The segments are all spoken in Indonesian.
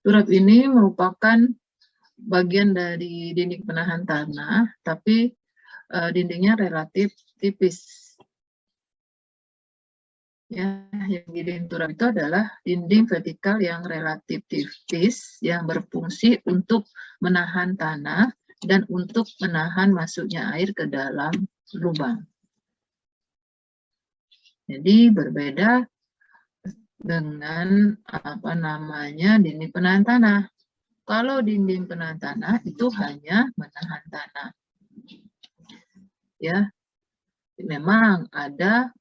Turap ini merupakan bagian dari dinding penahan tanah, tapi dindingnya relatif tipis. Ya, yang dinding turap itu adalah dinding vertikal yang relatif tipis yang berfungsi untuk menahan tanah dan untuk menahan masuknya air ke dalam lubang. Jadi berbeda dengan dinding penahan tanah. Kalau dinding penahan tanah itu hanya menahan tanah. Ya, memang ada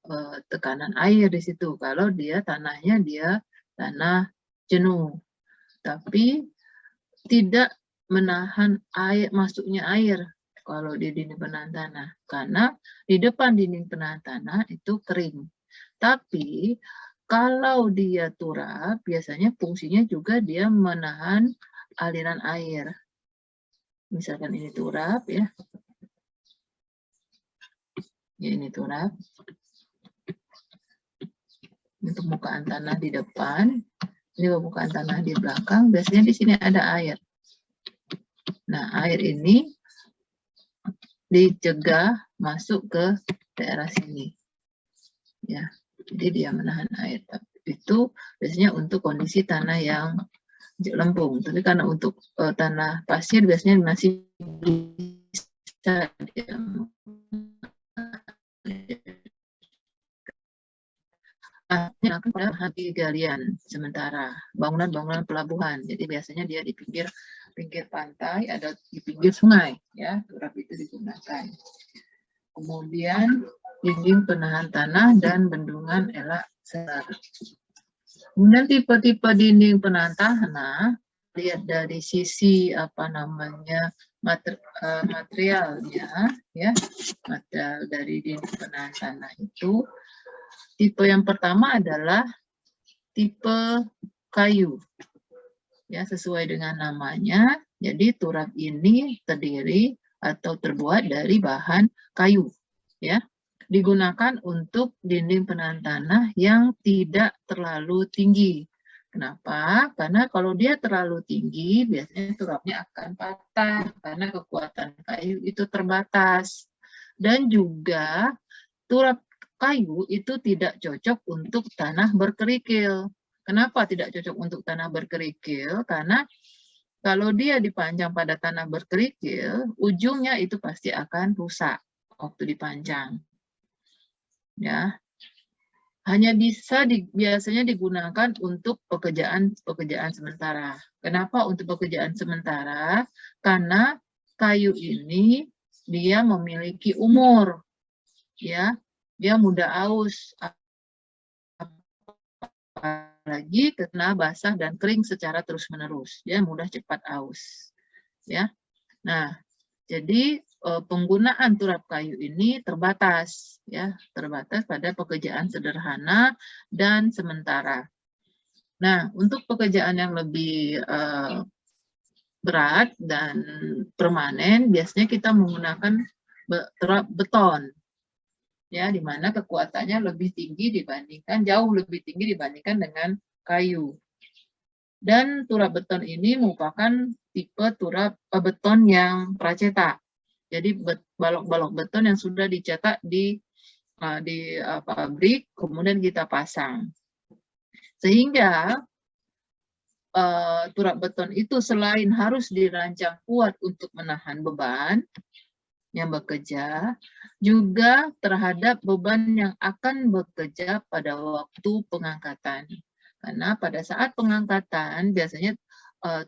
tekanan air di situ. Kalau tanahnya tanah jenuh, tapi tidak menahan air masuknya air kalau di dinding penahan tanah, karena di depan dinding penahan tanah itu kering. Tapi kalau dia turap, biasanya fungsinya juga dia menahan aliran air. Misalkan ini turap ya. Ini turap. Ini permukaan tanah di depan, ini permukaan tanah di belakang. Biasanya di sini ada air. Nah, air ini dicegah masuk ke daerah sini. Ya, jadi dia menahan air. Itu biasanya untuk kondisi tanah yang lempung. Tapi karena untuk tanah pasir biasanya masih bisa dia akan pada hati galian sementara bangunan-bangunan pelabuhan. Jadi biasanya dia di pinggir pantai, ada di pinggir sungai, ya turap itu digunakan. Kemudian dinding penahan tanah dan bendungan elak serat. Kemudian tipe-tipe dinding penahan tanah, lihat dari sisi materialnya, ya material dari dinding penahan tanah itu. Tipe yang pertama adalah tipe kayu. Ya, sesuai dengan namanya. Jadi turap ini terdiri atau terbuat dari bahan kayu, ya. Digunakan untuk dinding penahan tanah yang tidak terlalu tinggi. Kenapa? Karena kalau dia terlalu tinggi, biasanya turapnya akan patah karena kekuatan kayu itu terbatas. Dan juga turap kayu itu tidak cocok untuk tanah berkerikil. Kenapa tidak cocok untuk tanah berkerikil? Karena kalau dia dipanjang pada tanah berkerikil, ujungnya itu pasti akan rusak waktu dipanjang. Ya, hanya bisa biasanya digunakan untuk pekerjaan sementara. Kenapa untuk pekerjaan sementara? Karena kayu ini dia memiliki umur, ya, dia mudah aus, apalagi kena basah dan kering secara terus-menerus, dia mudah cepat aus, ya. Nah, jadi penggunaan turap kayu ini terbatas, ya, terbatas pada pekerjaan sederhana dan sementara. Nah, untuk pekerjaan yang lebih berat dan permanen, biasanya kita menggunakan turap beton, ya, di mana kekuatannya lebih tinggi jauh lebih tinggi dibandingkan dengan kayu. Dan turap beton ini merupakan tipe turap beton yang pracetak. Jadi balok-balok beton yang sudah dicetak di pabrik, kemudian kita pasang. Sehingga turap beton itu selain harus dirancang kuat untuk menahan beban yang bekerja, juga terhadap beban yang akan bekerja pada waktu pengangkatan. Karena pada saat pengangkatan biasanya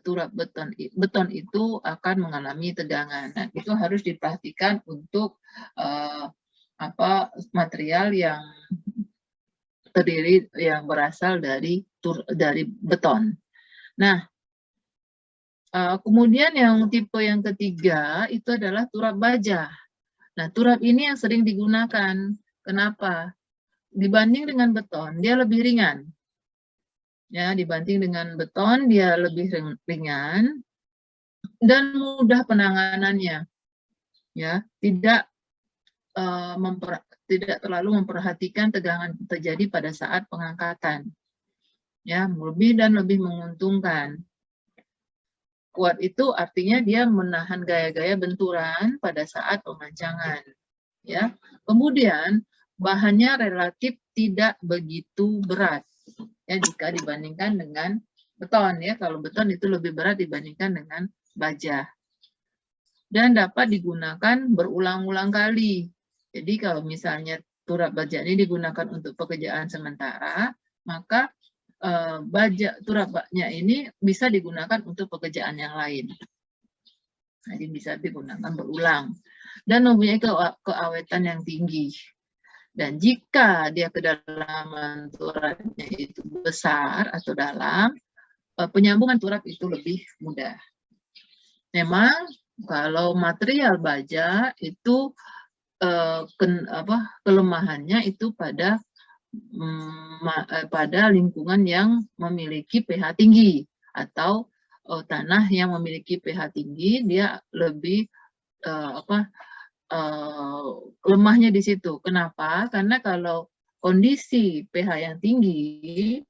turap beton itu akan mengalami tegangan. Nah, itu harus diperhatikan untuk material yang terdiri yang berasal dari beton. Nah, kemudian yang tipe yang ketiga itu adalah turap baja. Nah, turap ini yang sering digunakan. Kenapa? Dibanding dengan beton, dia lebih ringan. Ya, dibanding dengan beton, dia lebih ringan dan mudah penanganannya. Ya, tidak terlalu memperhatikan tegangan terjadi pada saat pengangkatan. Ya, lebih menguntungkan. Kuat itu artinya dia menahan gaya-gaya benturan pada saat pemancangan. Ya. Kemudian bahannya relatif tidak begitu berat ya jika dibandingkan dengan beton ya. Kalau beton itu lebih berat dibandingkan dengan baja. Dan dapat digunakan berulang-ulang kali. Jadi kalau misalnya turap baja ini digunakan untuk pekerjaan sementara, maka turap baja ini bisa digunakan untuk pekerjaan yang lain. Jadi bisa digunakan berulang. Dan mempunyai keawetan yang tinggi. Dan jika dia kedalaman turapnya itu besar atau dalam, penyambungan turap itu lebih mudah. Memang kalau material baja itu kelemahannya itu pada lingkungan yang memiliki pH tinggi atau tanah yang memiliki pH tinggi, dia lebih lemahnya di situ. Kenapa? Karena kalau kondisi pH yang tinggi,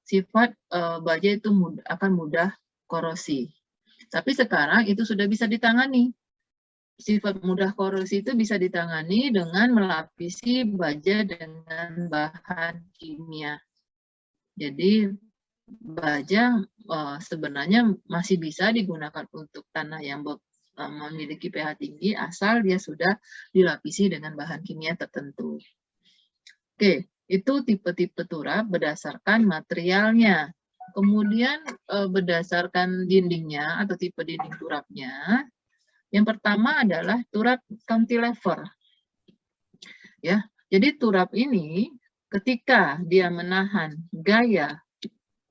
sifat baja itu akan mudah korosi. Tapi sekarang itu sudah bisa ditangani. Sifat mudah korosi itu bisa ditangani dengan melapisi baja dengan bahan kimia. Jadi baja sebenarnya masih bisa digunakan untuk tanah yang memiliki pH tinggi asal dia sudah dilapisi dengan bahan kimia tertentu. Oke, itu tipe-tipe turap berdasarkan materialnya. Kemudian berdasarkan dindingnya atau tipe dinding turapnya. Yang pertama adalah turap cantilever. Ya, jadi turap ini ketika dia menahan gaya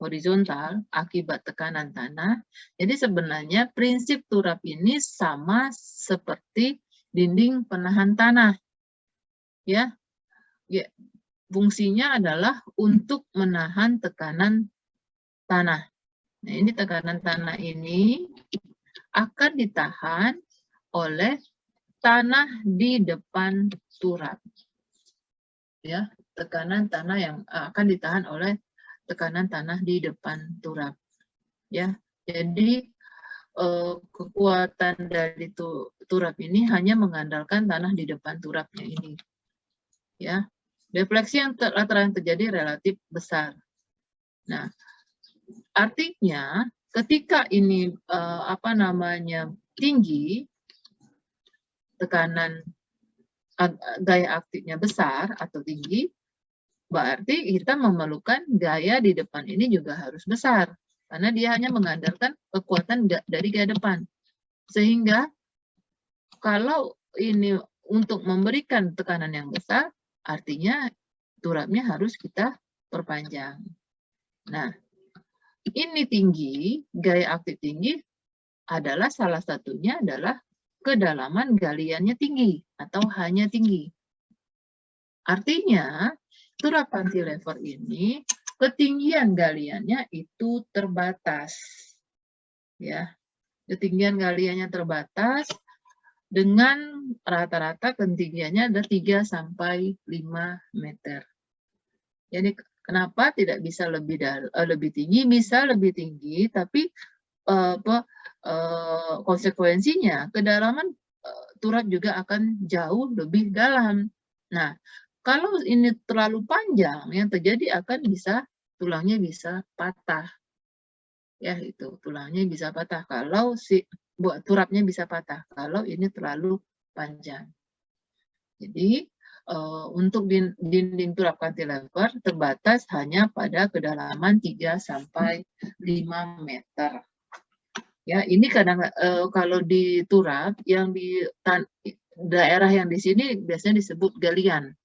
horizontal akibat tekanan tanah, jadi sebenarnya prinsip turap ini sama seperti dinding penahan tanah. Ya, fungsinya adalah untuk menahan tekanan tanah. Nah, ini tekanan tanah ini akan ditahan oleh tanah di depan turap. Ya, tekanan tanah yang akan ditahan oleh tekanan tanah di depan turap. Ya, jadi kekuatan dari turap ini hanya mengandalkan tanah di depan turapnya ini. Ya, defleksi yang terjadi relatif besar. Nah, artinya ketika ini tinggi, tekanan gaya aktifnya besar atau tinggi, berarti kita memerlukan gaya di depan ini juga harus besar. Karena dia hanya mengandalkan kekuatan dari gaya depan. Sehingga kalau ini untuk memberikan tekanan yang besar, artinya turapnya harus kita perpanjang. Nah, ini tinggi, gaya aktif tinggi adalah salah satunya adalah kedalaman galiannya tinggi atau hanya tinggi. Artinya, turap cantilever ini ketinggian galiannya itu terbatas. Ya, ketinggian galiannya terbatas dengan rata-rata ketinggiannya ada 3 sampai 5 meter. Jadi kenapa tidak bisa lebih tinggi? Bisa lebih tinggi, tapi konsekuensinya kedalaman turap juga akan jauh lebih dalam. Nah, kalau ini terlalu panjang, yang terjadi akan tulangnya bisa patah. Ya, itu tulangnya bisa patah kalau turapnya bisa patah kalau ini terlalu panjang. Jadi untuk dinding turap cantilever terbatas hanya pada kedalaman 3 sampai 5 meter. Ya, ini kadang kalau di turap yang di daerah yang di sini biasanya disebut galian.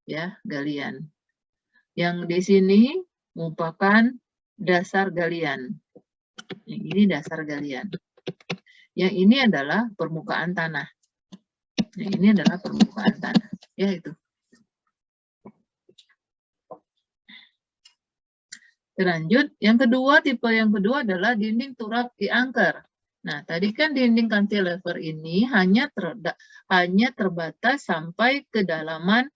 Ya, galian. Yang di sini merupakan dasar galian. Yang ini dasar galian. Yang ini adalah permukaan tanah. Yang ini adalah permukaan tanah. Ya, itu. Lanjut, tipe yang kedua adalah dinding turap diangker. Nah, tadi kan dinding cantilever ini hanya terbatas sampai kedalaman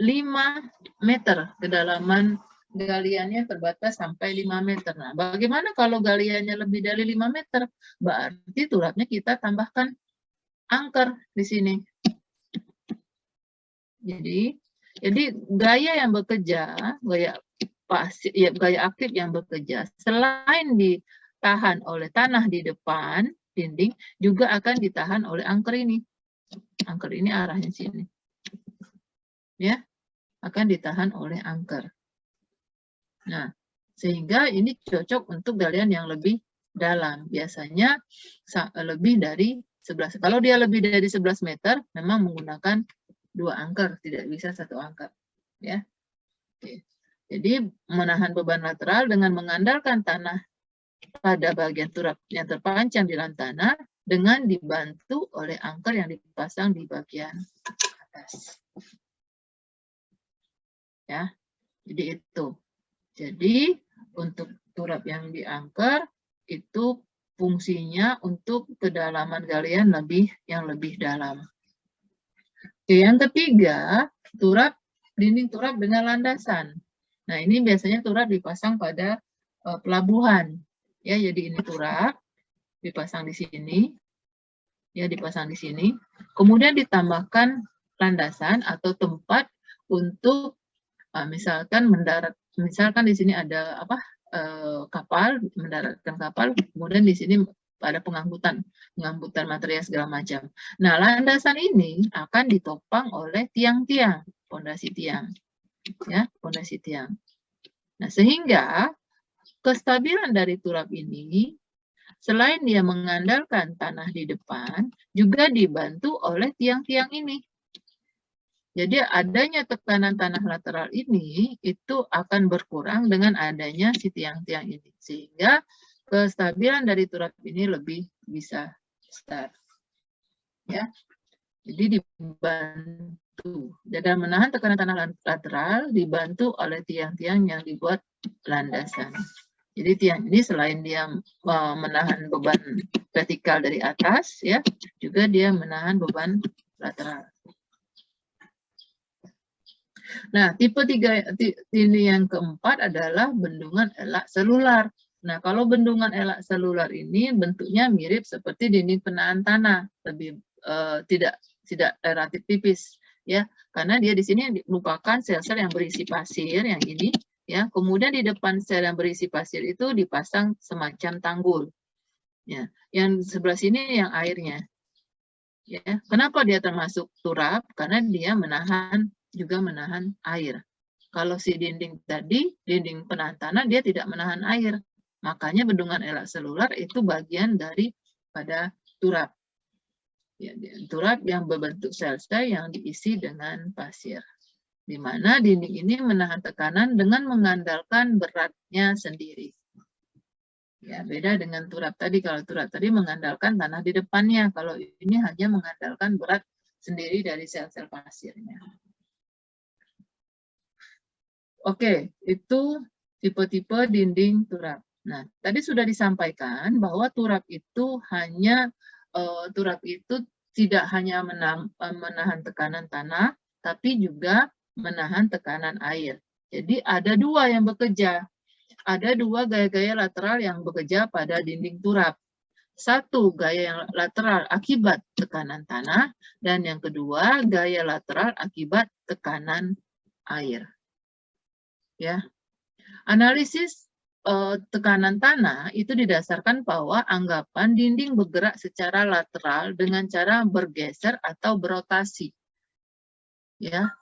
5 meter, kedalaman galiannya terbatas sampai 5 meter. Nah, bagaimana kalau galiannya lebih dari 5 meter? Berarti turapnya kita tambahkan angker di sini. Jadi gaya yang bekerja, gaya pasif, ya, gaya aktif yang bekerja, selain ditahan oleh tanah di depan dinding, juga akan ditahan oleh angker ini. Angker ini arahnya sini. Ya, akan ditahan oleh angker. Nah, sehingga ini cocok untuk galian yang lebih dalam. Biasanya lebih dari 11. Kalau dia lebih dari 11 meter, memang menggunakan 2 angker, tidak bisa 1 angker. Ya. Oke. Jadi menahan beban lateral dengan mengandalkan tanah pada bagian turap yang terpancang di dalam tanah dengan dibantu oleh angker yang dipasang di bagian atas. Ya. Jadi itu. Jadi untuk turap yang diangker itu fungsinya untuk kedalaman galian yang lebih dalam. Oke, yang ketiga, dinding turap dengan landasan. Nah, ini biasanya turap dipasang pada pelabuhan. Ya, jadi ini turap dipasang di sini. Ya, dipasang di sini. Kemudian ditambahkan landasan atau tempat untuk misalkan mendarat. Misalkan di sini ada kapal, mendaratkan kapal, kemudian di sini ada pengangkutan material segala macam. Nah, landasan ini akan ditopang oleh tiang-tiang, pondasi tiang. Ya, pondasi tiang. Nah, sehingga kestabilan dari turap ini selain dia mengandalkan tanah di depan, juga dibantu oleh tiang-tiang ini. Jadi adanya tekanan tanah lateral ini itu akan berkurang dengan adanya si tiang-tiang ini. Sehingga kestabilan dari turap ini lebih bisa start. Ya. Jadi dibantu. Dan menahan tekanan tanah lateral dibantu oleh tiang-tiang yang dibuat landasan. Jadi tiang ini selain dia menahan beban vertikal dari atas, ya, juga dia menahan beban lateral. Nah, tipe 3 ini yang keempat adalah bendungan elak selular. Nah, kalau bendungan elak selular ini bentuknya mirip seperti dinding penahan tanah, lebih tidak relatif tipis, ya, karena dia di sini merupakan sel-sel yang berisi pasir yang ini, ya. Kemudian di depan sel yang berisi pasir itu dipasang semacam tanggul, ya. Yang sebelah sini yang airnya, ya. Kenapa dia termasuk turap? Karena dia juga menahan air. Kalau si dinding tadi, dinding penahan tanah, dia tidak menahan air. Makanya bendungan elak selular itu bagian daripada turap. Ya, turap yang berbentuk sel-sel yang diisi dengan pasir. Di mana dinding ini menahan tekanan dengan mengandalkan beratnya sendiri. Ya, beda dengan turap tadi. Kalau turap tadi mengandalkan tanah di depannya. Kalau ini hanya mengandalkan berat sendiri dari sel-sel pasirnya. Oke, itu tipe-tipe dinding turap. Nah, tadi sudah disampaikan bahwa turap itu tidak hanya menahan tekanan tanah, tapi juga menahan tekanan air. Jadi ada 2 yang bekerja. Ada 2 gaya-gaya lateral yang bekerja pada dinding turap. 1 gaya yang lateral akibat tekanan tanah, dan yang kedua gaya lateral akibat tekanan air. Ya, analisis tekanan tanah itu didasarkan bahwa anggapan dinding bergerak secara lateral dengan cara bergeser atau berotasi, ya,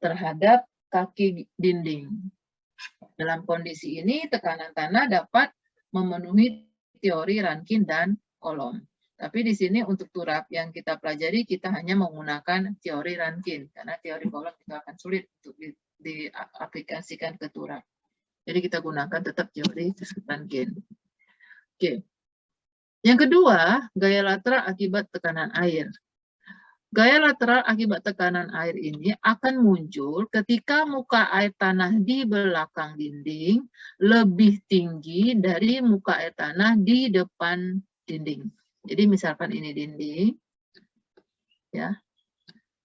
terhadap kaki dinding. Dalam kondisi ini tekanan tanah dapat memenuhi teori Rankine dan Coulomb. Tapi di sini untuk turap yang kita pelajari kita hanya menggunakan teori Rankine karena teori Coulomb juga akan sulit untuk diaplikasikan ke turap. Jadi kita gunakan tetap teori Rankine. Oke. Yang kedua, gaya lateral akibat tekanan air. Gaya lateral akibat tekanan air ini akan muncul ketika muka air tanah di belakang dinding lebih tinggi dari muka air tanah di depan dinding. Jadi misalkan ini dinding, ya,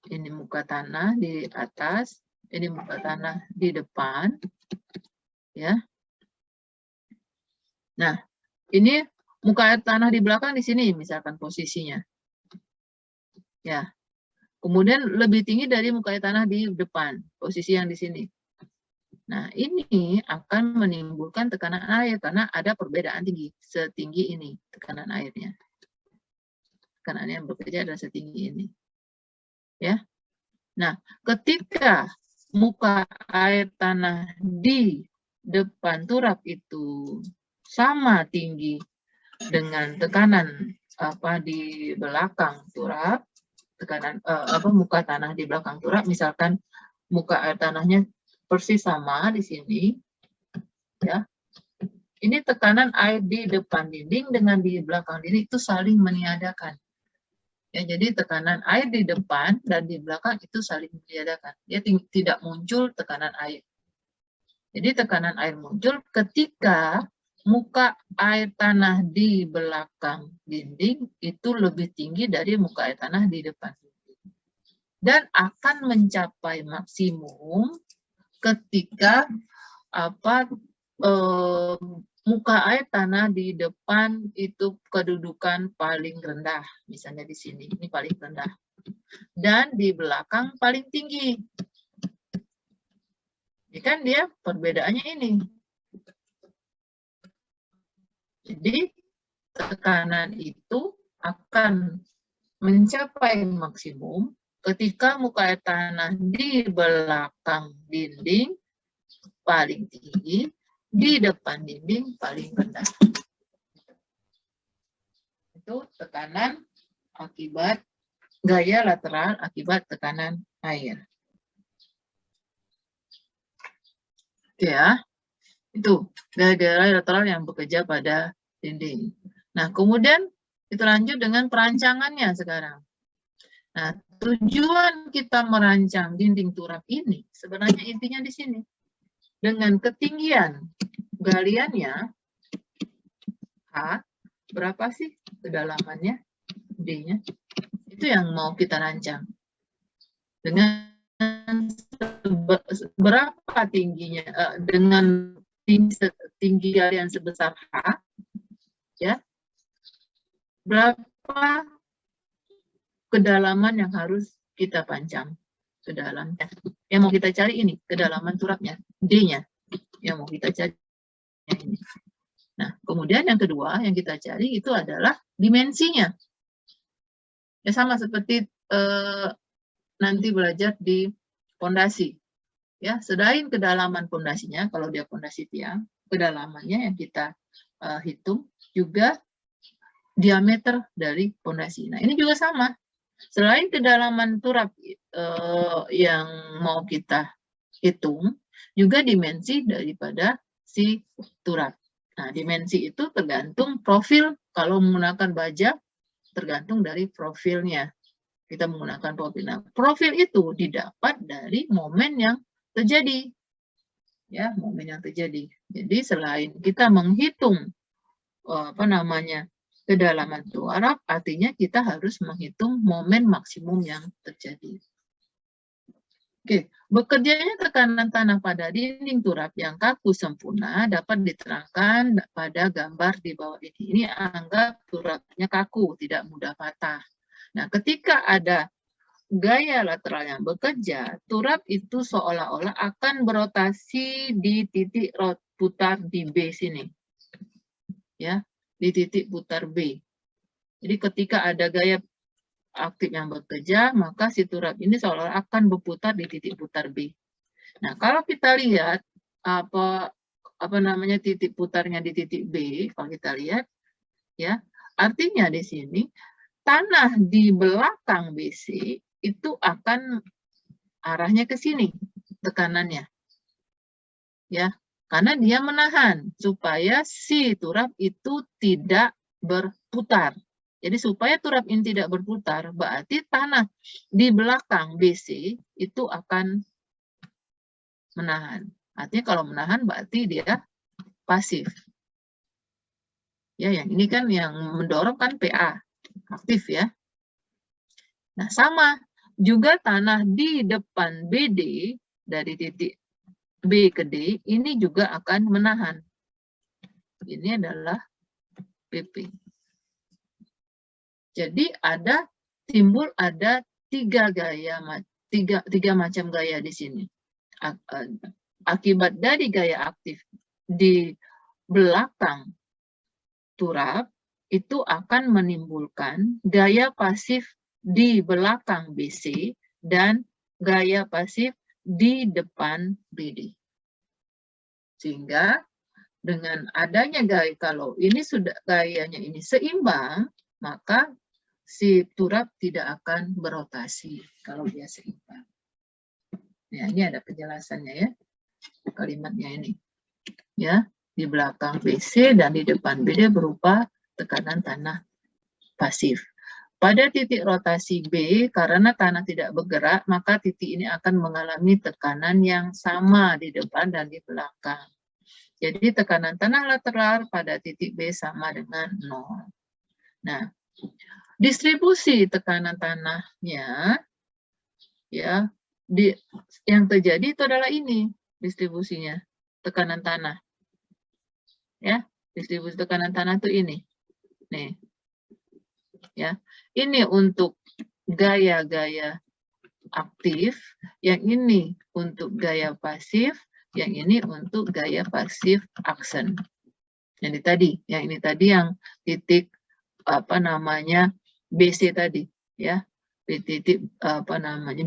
ini muka tanah di atas, ini muka tanah di depan. Ya. Nah, ini muka air tanah di belakang di sini misalkan posisinya. Ya. Kemudian lebih tinggi dari muka air tanah di depan, posisi yang di sini. Nah, ini akan menimbulkan tekanan air karena ada perbedaan tinggi, setinggi ini tekanan airnya. Tekanan yang bekerja adalah setinggi ini. Ya. Nah, ketika muka air tanah di depan turap itu sama tinggi dengan tekanan di belakang turap, tekanan muka tanah di belakang turap, misalkan muka air tanahnya persis sama di sini, ya. Ini tekanan air di depan dinding dengan di belakang dinding itu saling meniadakan. Ya, jadi tekanan air di depan dan di belakang itu saling meniadakan. Dia tidak muncul tekanan air. Jadi tekanan air muncul ketika muka air tanah di belakang dinding itu lebih tinggi dari muka air tanah di depan dinding. Dan akan mencapai maksimum ketika muka air tanah di depan itu kedudukan paling rendah, misalnya di sini, ini paling rendah, dan di belakang paling tinggi. Ini kan dia perbedaannya ini. Jadi tekanan itu akan mencapai maksimum ketika muka air tanah di belakang dinding paling tinggi, di depan dinding paling rendah. Itu tekanan akibat gaya lateral akibat tekanan air. Ya, itu gaya lateral yang bekerja pada dinding. Nah, kemudian kita lanjut dengan perancangannya sekarang. Nah, tujuan kita merancang dinding turap ini sebenarnya intinya di sini. Dengan ketinggian galiannya H, berapa sih kedalamannya D-nya? Itu yang mau kita rancang. Dengan berapa tingginya, dengan tinggi galian sebesar H, ya, berapa kedalaman yang harus kita pancang ke dalamnya. Yang mau kita cari ini, kedalaman turapnya, D-nya. Yang mau kita cari ini. Nah, kemudian yang kedua yang kita cari itu adalah dimensinya. Ya, sama seperti nanti belajar di pondasi. Ya, selain kedalaman pondasinya, kalau dia pondasi tiang, kedalamannya yang kita hitung juga diameter dari pondasi. Nah, ini juga sama. Selain kedalaman turap yang mau kita hitung, juga dimensi daripada si turap. Nah, dimensi itu tergantung profil. Kalau menggunakan baja, tergantung dari profilnya. Kita menggunakan profil. Nah, profil itu didapat dari momen yang terjadi. Ya, momen yang terjadi. Jadi selain kita menghitung kedalaman turap, artinya kita harus menghitung momen maksimum yang terjadi. Oke, bekerjanya tekanan tanah pada dinding turap yang kaku sempurna dapat diterangkan pada gambar di bawah ini. Ini anggap turapnya kaku, tidak mudah patah. Nah, ketika ada gaya lateral yang bekerja, turap itu seolah-olah akan berotasi di titik putar di B sini. Ya, di titik putar B. Jadi ketika ada gaya aktif yang bekerja, maka si turap ini seolah-olah akan berputar di titik putar B. Nah, kalau kita lihat titik putarnya di titik B, kalau kita lihat, ya, artinya di sini tanah di belakang BC itu akan arahnya ke sini tekanannya, ya, karena dia menahan supaya si turap itu tidak berputar. Jadi supaya turap ini tidak berputar, berarti tanah di belakang BC itu akan menahan. Artinya kalau menahan berarti dia pasif. Ya, yang ini kan yang mendorong kan PA, aktif ya. Nah, sama juga tanah di depan BD dari titik B ke D, ini juga akan menahan. Ini adalah PP. Jadi timbul ada tiga macam gaya di sini. Akibat dari gaya aktif di belakang turap itu akan menimbulkan gaya pasif di belakang BC dan gaya pasif di depan BD. Sehingga dengan adanya gaya, kalau ini sudah gayanya ini seimbang, maka si turap tidak akan berotasi kalau dia seimbang. Ya, ini ada penjelasannya ya, kalimatnya ini. Ya, di belakang BC dan di depan BD berupa tekanan tanah pasif. Pada titik rotasi B, karena tanah tidak bergerak, maka titik ini akan mengalami tekanan yang sama di depan dan di belakang. Jadi tekanan tanah lateral pada titik B sama dengan 0. Nah, distribusi tekanan tanahnya, ya, yang terjadi itu adalah ini distribusinya, tekanan tanah. Ya, distribusi tekanan tanah itu ini. Nih. Ya, ini untuk gaya-gaya aktif, yang ini untuk gaya pasif, yang ini untuk gaya pasif aksen. Yang ini tadi yang titik BC tadi, ya, di titik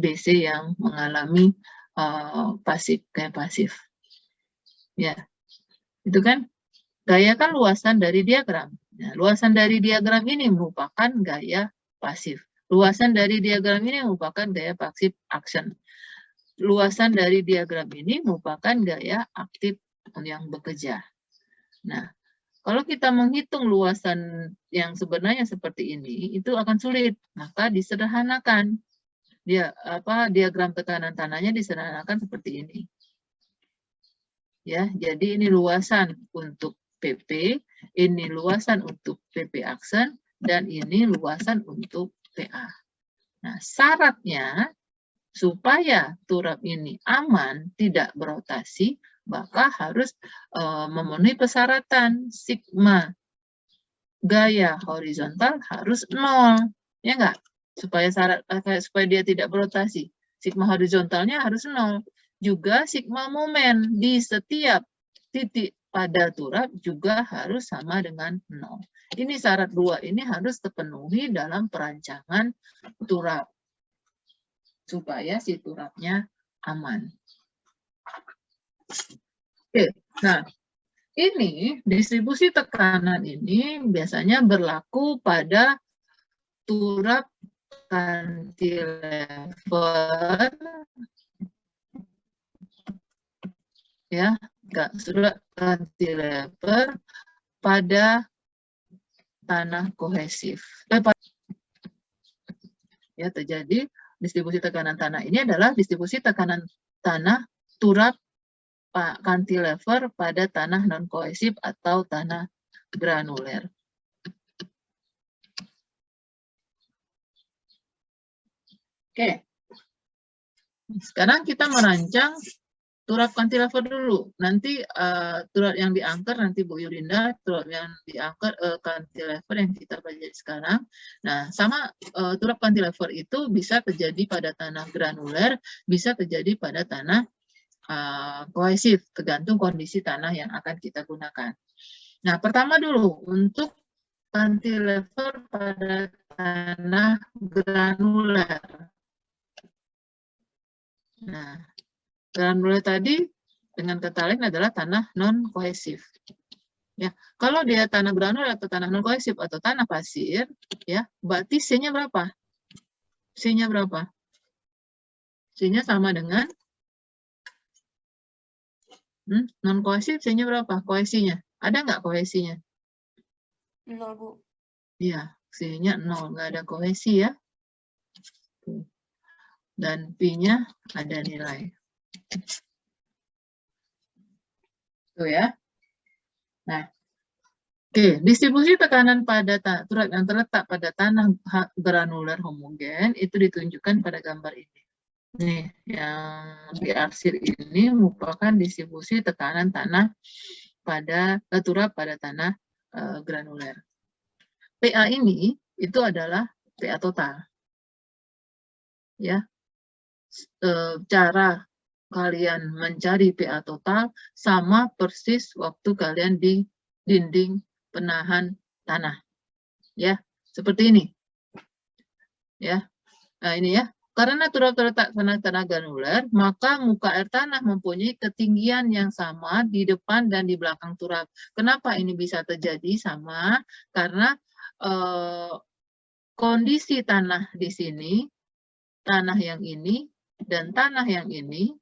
BC yang mengalami gaya pasif. Ya, itu kan gaya kan luasan dari diagram. Nah, luasan dari diagram ini merupakan gaya pasif. Luasan dari diagram ini merupakan gaya pasif action. Luasan dari diagram ini merupakan gaya aktif yang bekerja. Nah, kalau kita menghitung luasan yang sebenarnya seperti ini, itu akan sulit. Maka disederhanakan. Diagram tekanan tanahnya disederhanakan seperti ini. Ya, jadi ini luasan untuk PP, ini luasan untuk PP aksen, dan ini luasan untuk PA. Nah, syaratnya supaya turap ini aman, tidak berotasi, maka harus memenuhi persyaratan sigma gaya horizontal harus 0. Ya enggak? Supaya dia tidak berotasi. Sigma horizontalnya harus 0. Juga sigma momen di setiap titik pada turap juga harus sama dengan 0. Ini syarat 2 ini harus terpenuhi dalam perancangan turap. Supaya si turapnya aman. Oke, nah ini distribusi tekanan ini biasanya berlaku pada turap cantilever, ya, turap cantilever pada tanah kohesif. Ya, terjadi distribusi tekanan tanah ini adalah distribusi tekanan tanah turap cantilever pada tanah non-kohesif atau tanah granuler. Oke, sekarang kita merancang turap cantilever dulu. Nanti turap yang diangker nanti Bu Yurinda, turap yang diangker cantilever yang kita pelajari sekarang. Nah, sama turap cantilever itu bisa terjadi pada tanah granuler, bisa terjadi pada tanah kohesif, tergantung kondisi tanah yang akan kita gunakan. Nah, pertama dulu untuk cantilever pada tanah granuler. Nah, granuler tadi dengan kata lain adalah tanah non-kohesif. Ya, kalau dia tanah granuler atau tanah non-kohesif atau tanah pasir, ya, berarti C-nya berapa? C-nya berapa? C-nya sama dengan non-kohesif, C-nya berapa? Kohesinya. Ada nggak kohesinya? 0, Bu. Iya, C-nya 0, nggak ada kohesi ya. Dan P-nya ada nilai. Tuh ya. Nah, oke, distribusi tekanan pada turap yang terletak pada tanah granuler homogen itu ditunjukkan pada gambar ini. Nih, yang diarsir ini merupakan distribusi tekanan tanah pada turap pada tanah granuler. PA ini itu adalah PA total. Ya. Cara kalian mencari PA total sama persis waktu kalian di dinding penahan tanah. Ya, seperti ini. Ya. Nah, ini ya. Karena turap terletak tanah granuler, maka muka air tanah mempunyai ketinggian yang sama di depan dan di belakang turap. Kenapa ini bisa terjadi sama? Karena kondisi tanah di sini, tanah yang ini, dan tanah yang ini,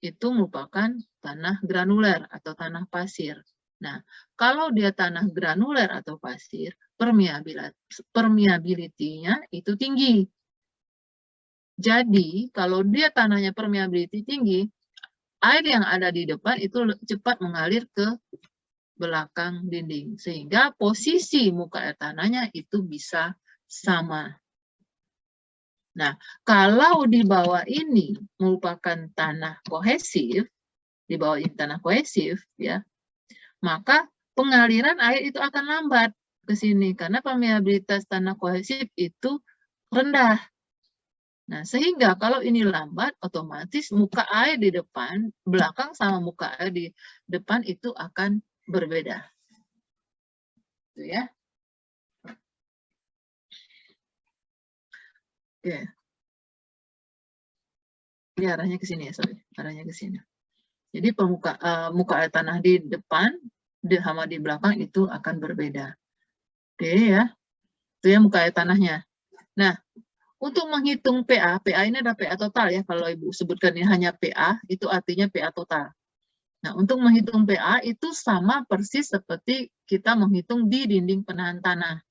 itu merupakan tanah granuler atau tanah pasir. Nah, kalau dia tanah granuler atau pasir, permeability-nya itu tinggi. Jadi, kalau dia tanahnya permeability tinggi, air yang ada di depan itu cepat mengalir ke belakang dinding. Sehingga posisi muka air tanahnya itu bisa sama. Nah, kalau di bawah ini merupakan tanah kohesif, di bawah ini tanah kohesif, ya, maka pengaliran air itu akan lambat ke sini karena permeabilitas tanah kohesif itu rendah. Nah, sehingga kalau ini lambat, otomatis muka air di depan, belakang sama muka air di depan itu akan berbeda. Itu ya. Oke. Ini arahnya ke sini ya, sorry. Arahnya ke sini. Jadi muka air tanah di depan sama di belakang itu akan berbeda. Oke ya. Itu ya muka air tanahnya. Nah, untuk menghitung PA, PA ini adalah PA total ya. Kalau Ibu sebutkan ini hanya PA, itu artinya PA total. Nah, untuk menghitung PA itu sama persis seperti kita menghitung di dinding penahan tanah.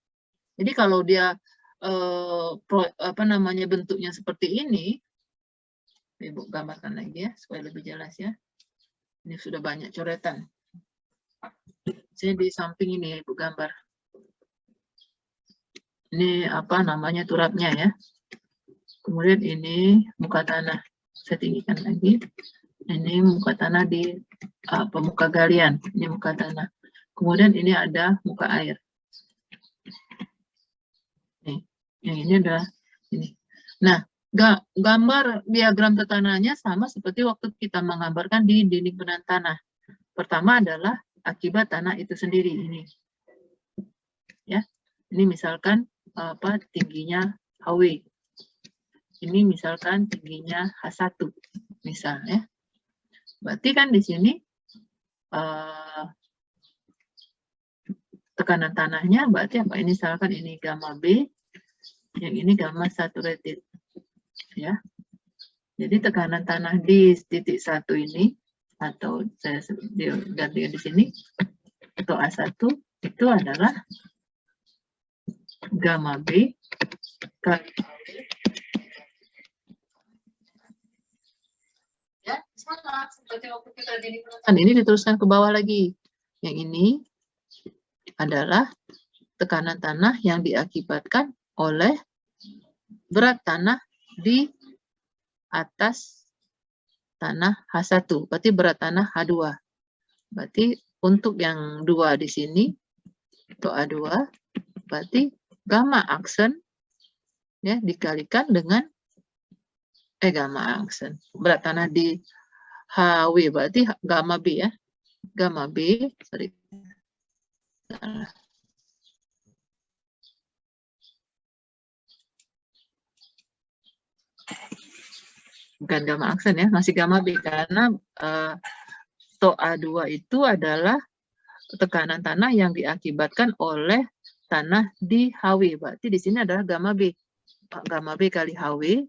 Jadi kalau dia bentuknya seperti ini, Ibu gambarkan lagi ya supaya lebih jelas ya. Ini sudah banyak coretan. Saya di samping ini Ibu gambar. Ini apa namanya turapnya ya. Kemudian ini muka tanah. Saya tinggikan lagi. Ini muka tanah di muka galian. Ini muka tanah. Kemudian ini ada muka air. Nih, yang ini adalah ini. Nah, gambar diagram tetanahnya sama seperti waktu kita menggambarkan di dinding penahan tanah. Pertama adalah akibat tanah itu sendiri ini. Ya. Ini misalkan apa tingginya HW. Ini misalkan tingginya H1 misalnya. Berarti kan di sini tekanan tanahnya berarti apa? Ini misalkan ini gamma B, yang ini gamma saturated. Ya. Jadi tekanan tanah di titik 1 ini atau saya ganti di sini atau A1 itu adalah gamma B kali ya, sama seperti waktu kita jadi penulisan. Ini diteruskan ke bawah lagi. Yang ini adalah tekanan tanah yang diakibatkan oleh berat tanah di atas tanah H1. Berarti berat tanah H2. Berarti untuk yang 2 di sini, itu A2, berarti gamma aksen ya dikalikan dengan gamma aksen. Berat tanah di HW berarti gamma B ya. Gamma B, sorry. Bukan gamma aksen ya, masih gamma B karena TOA2 itu adalah tekanan tanah yang diakibatkan oleh tanah di HW. Berarti di sini adalah gamma B. Gamma B kali HW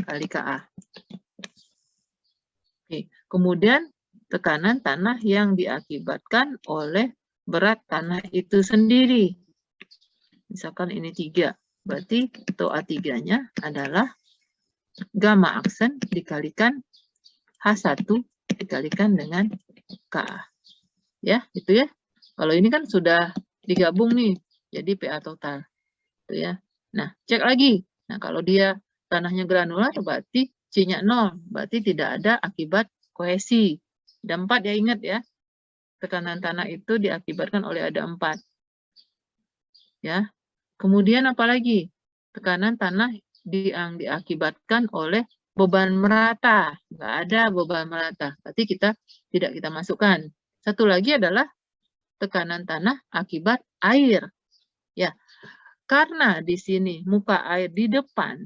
kali KA. Oke. Kemudian tekanan tanah yang diakibatkan oleh berat tanah itu sendiri. Misalkan ini 3. Berarti TOA3-nya adalah gamma aksen dikalikan H1 dikalikan dengan KA. Ya, itu ya. Kalau ini kan sudah digabung nih, jadi PA total. Itu ya. Nah, cek lagi. Nah, kalau dia tanahnya granular berarti C-nya 0, berarti tidak ada akibat kohesi. Ada 4 ya, ingat ya. Tekanan tanah itu diakibatkan oleh ada 4. Ya. Kemudian apalagi? Tekanan tanah yang diakibatkan oleh beban merata. Nggak ada beban merata. Berarti tidak kita masukkan. Satu lagi adalah tekanan tanah akibat air. Ya. Karena di sini muka air di depan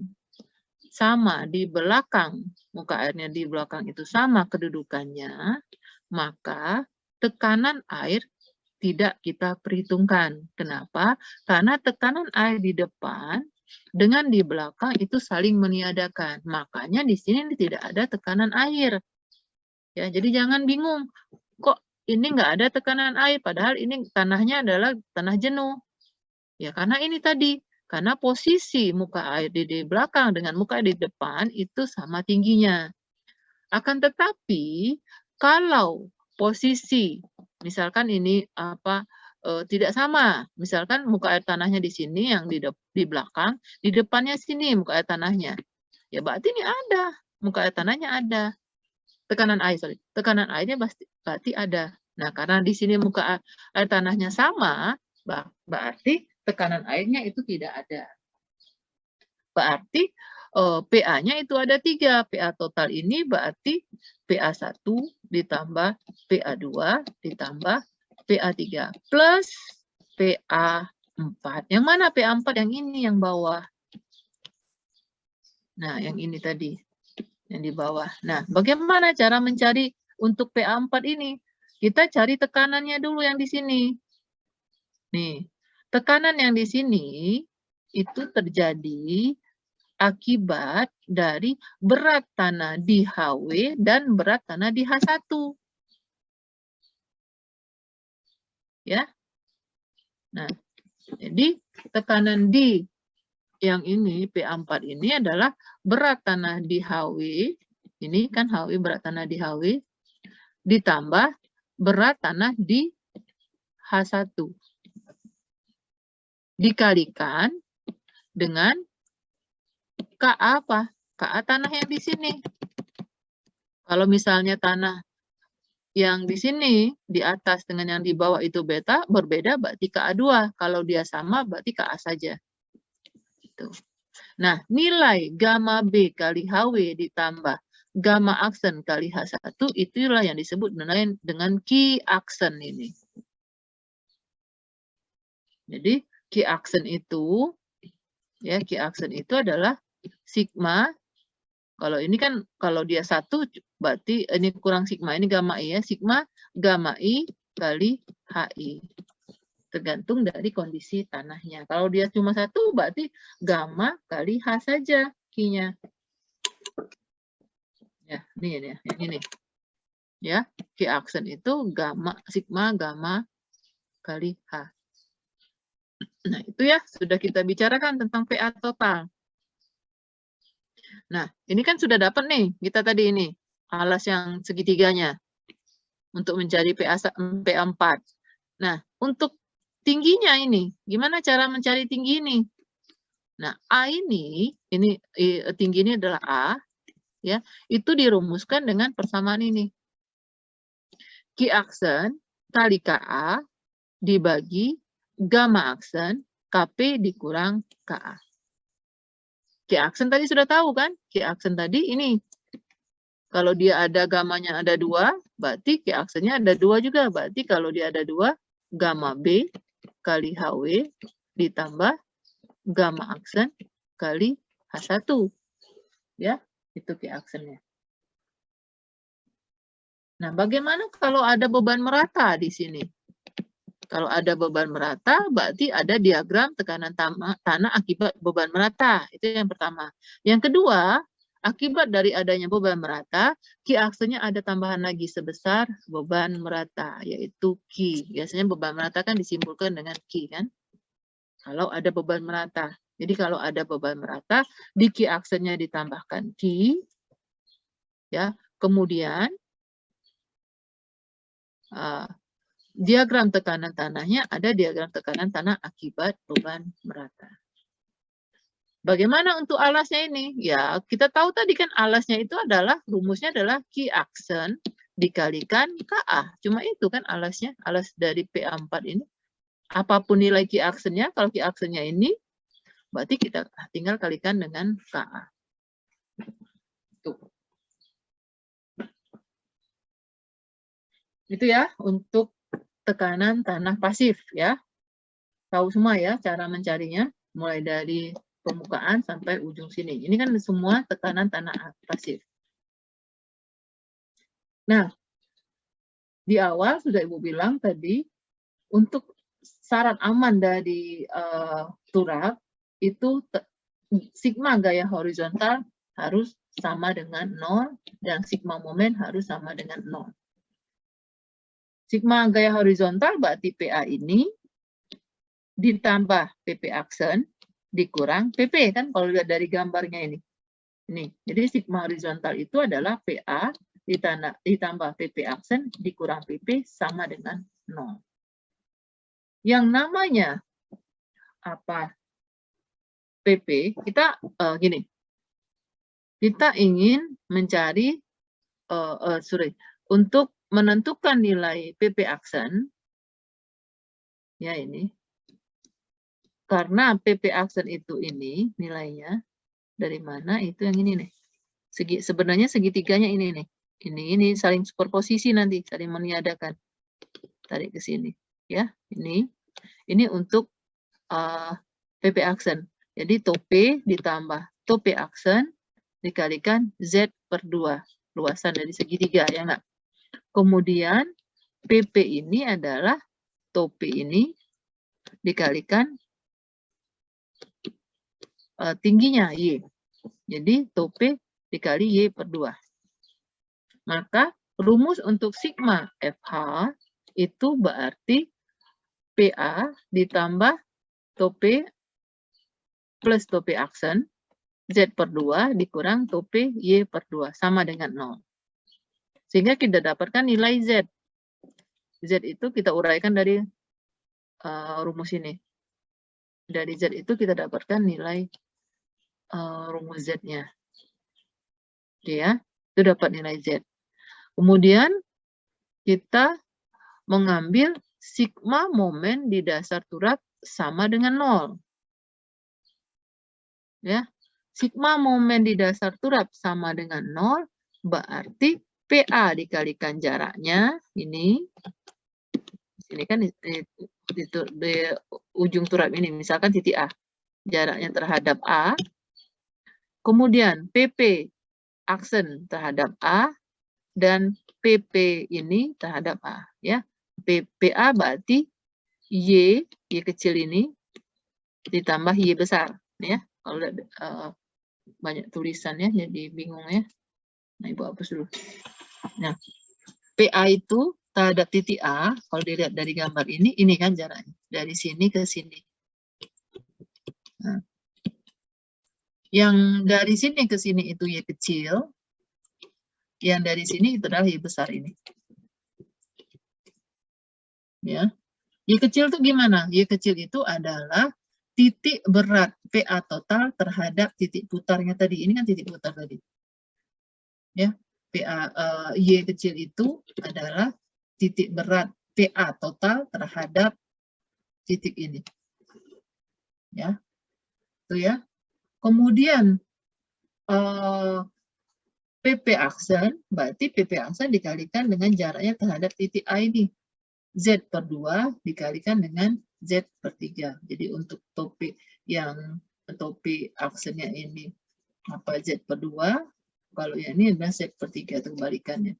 sama di belakang, muka airnya di belakang itu sama kedudukannya, maka tekanan air tidak kita perhitungkan. Kenapa? Karena tekanan air di depan dengan di belakang itu saling meniadakan. Makanya di sini tidak ada tekanan air. Ya, jadi jangan bingung. Kok ini nggak ada tekanan air? Padahal ini tanahnya adalah tanah jenuh. Ya, karena ini tadi. Karena posisi muka air di belakang dengan muka air di depan itu sama tingginya. Akan tetapi, kalau posisi misalkan ini tidak sama, misalkan muka air tanahnya di sini yang di belakang, di depannya sini muka air tanahnya, ya berarti ini ada muka air tanahnya ada tekanan airnya berarti ada. Nah, karena di sini muka air tanahnya sama, berarti tekanan airnya itu tidak ada. Berarti PA-nya itu ada 3. PA total ini berarti PA1 ditambah PA2 ditambah PA3 plus PA4. Yang mana PA4? Yang ini yang bawah. Nah, yang ini tadi. Yang di bawah. Nah, bagaimana cara mencari untuk PA4 ini? Kita cari tekanannya dulu yang di sini. Nih, tekanan yang di sini itu terjadi akibat dari berat tanah di HW dan berat tanah di H1. Ya. Nah, jadi tekanan di yang ini PA4 ini adalah berat tanah di HW, ini kan HW berat tanah di HW ditambah berat tanah di H1 dikalikan dengan KA apa? KA tanah yang di sini. Kalau misalnya tanah yang di sini, di atas dengan yang di bawah itu beta, berbeda berarti KA2. Kalau dia sama berarti KA saja. Gitu. Nah, nilai gamma B kali HW ditambah gamma aksen kali H1, itulah yang disebut dengan key aksen ini. Jadi, key aksen itu, ya, key aksen itu adalah sigma. Kalau ini kan, kalau dia 1, berarti ini kurang sigma. Ini gamma I ya. Sigma gamma I kali HI. Tergantung dari kondisi tanahnya. Kalau dia cuma 1, berarti gamma kali H saja Q-nya. Ya, ini ya, yang ini. Ya, Q aksen itu sigma gamma kali H. Nah, itu ya, sudah kita bicarakan tentang PA total. Nah, ini kan sudah dapat nih, kita tadi ini, alas yang segitiganya untuk mencari PA4. Nah, untuk tingginya ini, gimana cara mencari tinggi ini? Nah, A ini tinggi ini adalah A, ya, itu dirumuskan dengan persamaan ini. Q aksen kali KA dibagi gamma aksen KP dikurang KA. Q aksen tadi sudah tahu kan? Q aksen tadi ini. Kalau dia ada gamanya ada 2, berarti Q aksennya ada 2 juga. Berarti kalau dia ada 2, gamma B kali HW ditambah gamma aksen kali H1. Ya, itu Q aksennya. Nah, bagaimana kalau ada beban merata di sini? Kalau ada beban merata, berarti ada diagram tekanan tanah akibat beban merata. Itu yang pertama. Yang kedua, akibat dari adanya beban merata, Q aksennya ada tambahan lagi sebesar beban merata, yaitu Q. Biasanya beban merata kan disimpulkan dengan Q, kan? Kalau ada beban merata. Jadi kalau ada beban merata, di Q aksennya ditambahkan Q. Ya, kemudian diagram tekanan tanahnya ada diagram tekanan tanah akibat beban merata. Bagaimana untuk alasnya ini? Ya, kita tahu tadi kan alasnya itu adalah, rumusnya adalah Q aksen dikalikan KA. Cuma itu kan alasnya, alas dari PA4 ini. Apapun nilai Q aksennya, kalau Q aksennya ini, berarti kita tinggal kalikan dengan KA. Tuh. Itu ya, untuk tekanan tanah pasif ya. Tahu semua ya cara mencarinya, mulai dari permukaan sampai ujung sini. Ini kan semua tekanan tanah pasif. Nah, di awal sudah Ibu bilang tadi, untuk syarat aman dari turap, itu sigma gaya horizontal harus sama dengan 0, dan sigma momen harus sama dengan 0. Sigma gaya horizontal berarti PA ini ditambah PP aksen dikurang PP kan kalau lihat dari gambarnya ini. Ini. Jadi sigma horizontal itu adalah PA ditambah PP aksen dikurang PP sama dengan 0. Yang namanya apa? PP, kita gini. Kita ingin mencari untuk menentukan nilai PP aksen ya ini. Karena PP aksen itu ini nilainya dari mana? Itu yang ini nih. Sebenarnya segitiganya ini nih. Ini saling superposisi nanti, saling meniadakan. Tarik ke sini, ya. Ini untuk PP aksen. Jadi tope ditambah tope aksen dikalikan Z per 2. Luasan dari segitiga, ya enggak? Kemudian PP ini adalah tope ini dikalikan tingginya Y. Jadi tope dikali Y per 2. Maka rumus untuk sigma FH itu berarti PA ditambah tope plus tope aksen Z per 2 dikurang tope Y per 2 sama dengan 0. Sehingga kita dapatkan nilai Z. Z itu kita uraikan dari rumus ini. Dari Z itu kita dapatkan nilai rumus Z-nya. Oke ya, itu dapat nilai Z. Kemudian kita mengambil sigma momen di dasar turap sama dengan 0. Ya, sigma momen di dasar turap sama dengan 0 berarti PA dikalikan jaraknya ini kan di ujung turap ini, misalkan titik A, jaraknya terhadap A. Kemudian PP aksen terhadap A dan PP ini terhadap A, ya. PA berarti Y kecil ini ditambah Y besar, ya. Kalau banyak tulisannya jadi bingung ya. Nah, Ibu hapus dulu. Nah, PA itu terhadap titik A, kalau dilihat dari gambar ini kan jaraknya dari sini ke sini. Nah, yang dari sini ke sini itu Y kecil, yang dari sini itu adalah Y besar ini. Ya, Y kecil itu gimana? Y kecil itu adalah titik berat PA total terhadap titik putarnya tadi. Ini kan titik putar tadi. Ya, Y kecil itu adalah titik berat PA total terhadap titik ini. Ya, itu ya. Kemudian PP aksen, berarti PP aksen dikalikan dengan jaraknya terhadap titik A ini. Z per 2 dikalikan dengan Z per 3. Jadi untuk topi aksennya ini apa Z per 2, kalau yang ini adalah Z per 3 itu kebalikannya.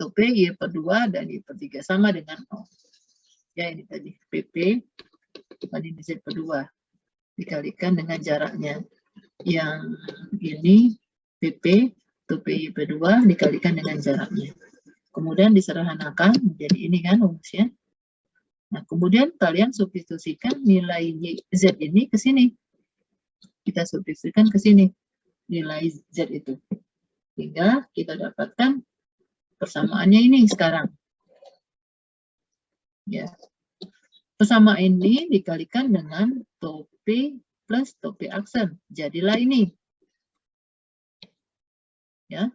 Topi Y per 2 dan Y per 3 sama dengan 0. Ya ini tadi PP tadi Z per 2 dikalikan dengan jaraknya. Yang ini PP topi Y per 2 dikalikan dengan jaraknya. Kemudian disederhanakan menjadi ini kan rumusnya. Nah, kemudian kalian substitusikan nilai Z ini ke sini. Kita substitusikan ke sini nilai Z itu. Sehingga kita dapatkan persamaannya ini sekarang. Ya. Persamaan ini dikalikan dengan topi plus topi aksen. Jadilah ini. Ya.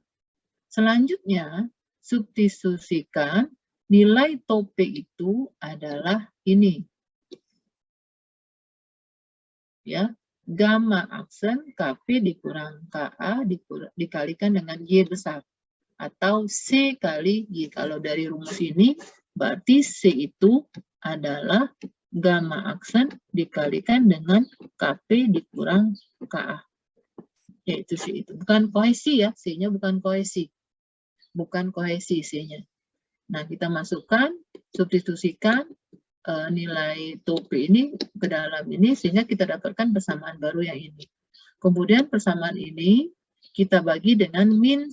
Selanjutnya, substitusikan nilai topi itu adalah ini. Ya. Gamma aksen KP dikurang KA dikalikan dengan Y besar. Atau C kali Y. Kalau dari rumus ini, berarti C itu adalah gamma aksen dikalikan dengan KP dikurang KA. Yaitu C itu. Bukan kohesi ya, C-nya bukan kohesi. Bukan kohesi C-nya. Nah, kita masukkan, substitusikan nilai topi ini ke dalam ini, sehingga kita dapatkan persamaan baru yang ini. Kemudian persamaan ini kita bagi dengan min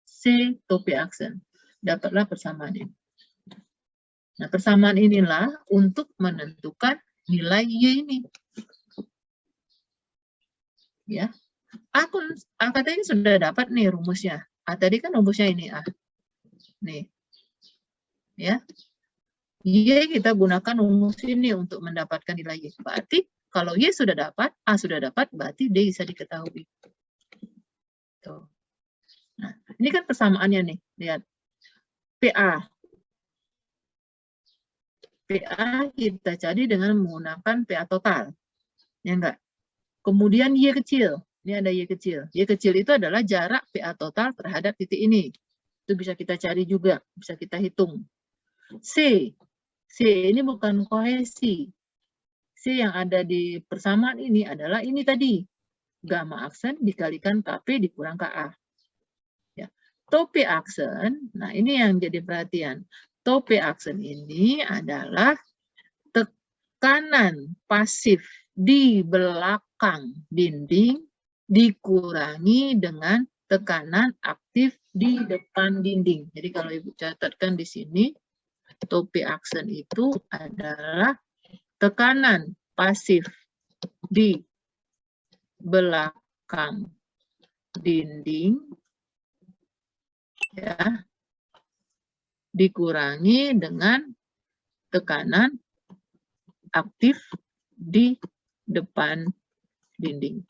C topi aksen. Dapatlah persamaan ini. Nah, persamaan inilah untuk menentukan nilai Y ini. Ya. Katanya sudah dapat nih rumusnya. Tadi kan rumusnya ini A. Nih. Ya. Y kita gunakan rumus ini untuk mendapatkan nilai Y. Berarti kalau Y sudah dapat, A sudah dapat, berarti D bisa diketahui. Tuh. Nah, ini kan persamaannya nih. Lihat. PA. PA kita cari dengan menggunakan PA total. Ya enggak? Kemudian Y kecil. Ini ada Y kecil. Y kecil itu adalah jarak PA total terhadap titik ini. Itu bisa kita cari juga. Bisa kita hitung. C. C ini bukan kohesi. C yang ada di persamaan ini adalah ini tadi. Gamma aksen dikalikan KP dikurang KA. Ya. Topi aksen, nah ini yang jadi perhatian. Topi aksen ini adalah tekanan pasif di belakang dinding dikurangi dengan tekanan aktif di depan dinding. Jadi kalau Ibu catatkan di sini, topi aksen itu adalah tekanan pasif di belakang dinding ya dikurangi dengan tekanan aktif di depan dinding.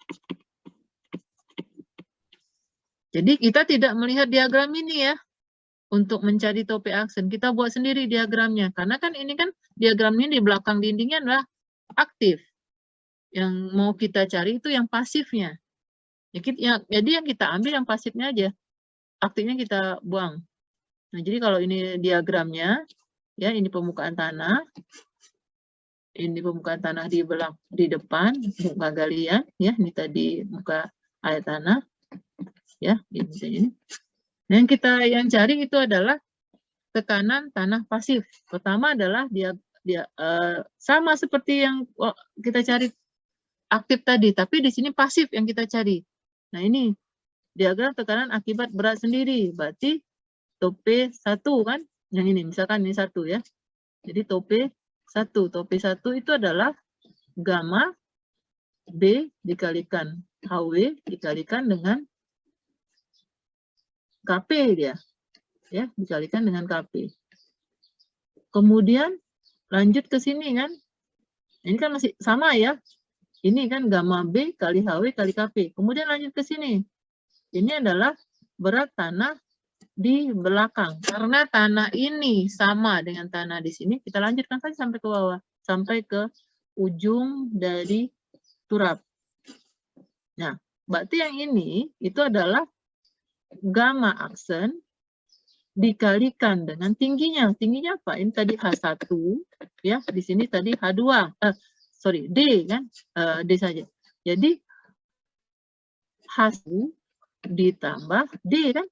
Jadi kita tidak melihat diagram ini ya. Untuk mencari topi aksen, kita buat sendiri diagramnya. Karena kan ini kan diagramnya di belakang dindingnya adalah aktif. Yang mau kita cari itu yang pasifnya. Jadi yang kita ambil yang pasifnya aja. Aktifnya kita buang. Nah, jadi kalau ini diagramnya, ya ini permukaan tanah. Ini permukaan tanah di depan, muka galian. Ya, ini tadi muka air tanah. Ya, ini. Nah, yang cari itu adalah tekanan tanah pasif. Pertama adalah dia sama seperti yang kita cari aktif tadi, tapi di sini pasif yang kita cari. Nah, ini diagram tekanan akibat berat sendiri. Berarti topi 1 kan? Yang ini, misalkan ini 1 ya. Jadi topi 1. Topi 1 itu adalah gamma B dikalikan HW dikalikan dengan KP dia. Ya, dikalikan dengan KP. Kemudian lanjut ke sini kan. Ini kan masih sama ya. Ini kan gamma B kali HW kali KP. Kemudian lanjut ke sini. Ini adalah berat tanah di belakang. Karena tanah ini sama dengan tanah di sini, kita lanjutkan saja sampai ke bawah. Sampai ke ujung dari turap. Nah, berarti yang ini itu adalah gamma aksen dikalikan dengan tingginya. Tingginya apa? Ini tadi H1, ya. Di sini tadi H2. D kan? D saja. Jadi H1 ditambah D kan?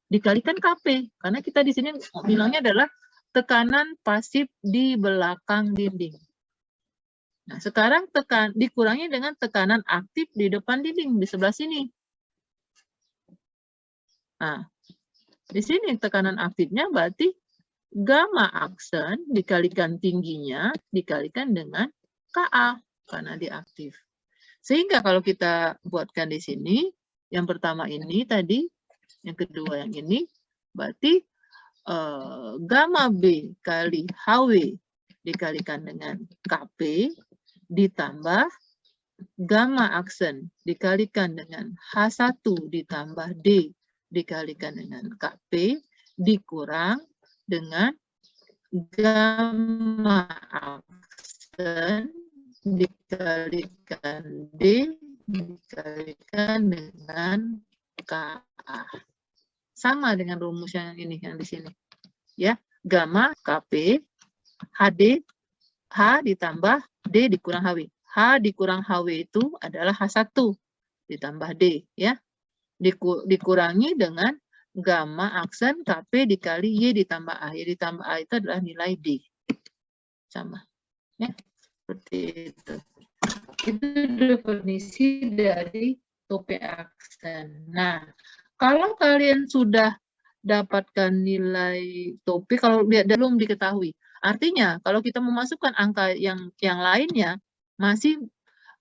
Dikalikan KP. Karena kita di sini bilangnya adalah tekanan pasif di belakang dinding. Nah, sekarang dikurangi dengan tekanan aktif di depan dinding, di sebelah sini. Nah, di sini tekanan aktifnya berarti gamma aksen dikalikan tingginya dikalikan dengan KA karena dia aktif. Sehingga kalau kita buatkan di sini, yang pertama ini tadi, yang kedua yang ini, berarti gamma B kali HW dikalikan dengan KP ditambah gamma aksen dikalikan dengan H1 ditambah D dikalikan dengan KP dikurang dengan gamma aksen dikalikan D dikalikan dengan KA. Sama dengan rumus yang ini, yang di sini. Ya, gamma KP HD H ditambah D dikurang HW. H dikurang HW itu adalah H1 ditambah D, ya. Dikurangi dengan gamma aksen KP dikali Y ditambah A. Y ditambah A itu adalah nilai D. Sama. Ya, seperti itu. Itu definisi dari tope aksen. Nah, kalau kalian sudah dapatkan nilai tope, kalau belum diketahui, artinya kalau kita memasukkan angka yang lainnya, masih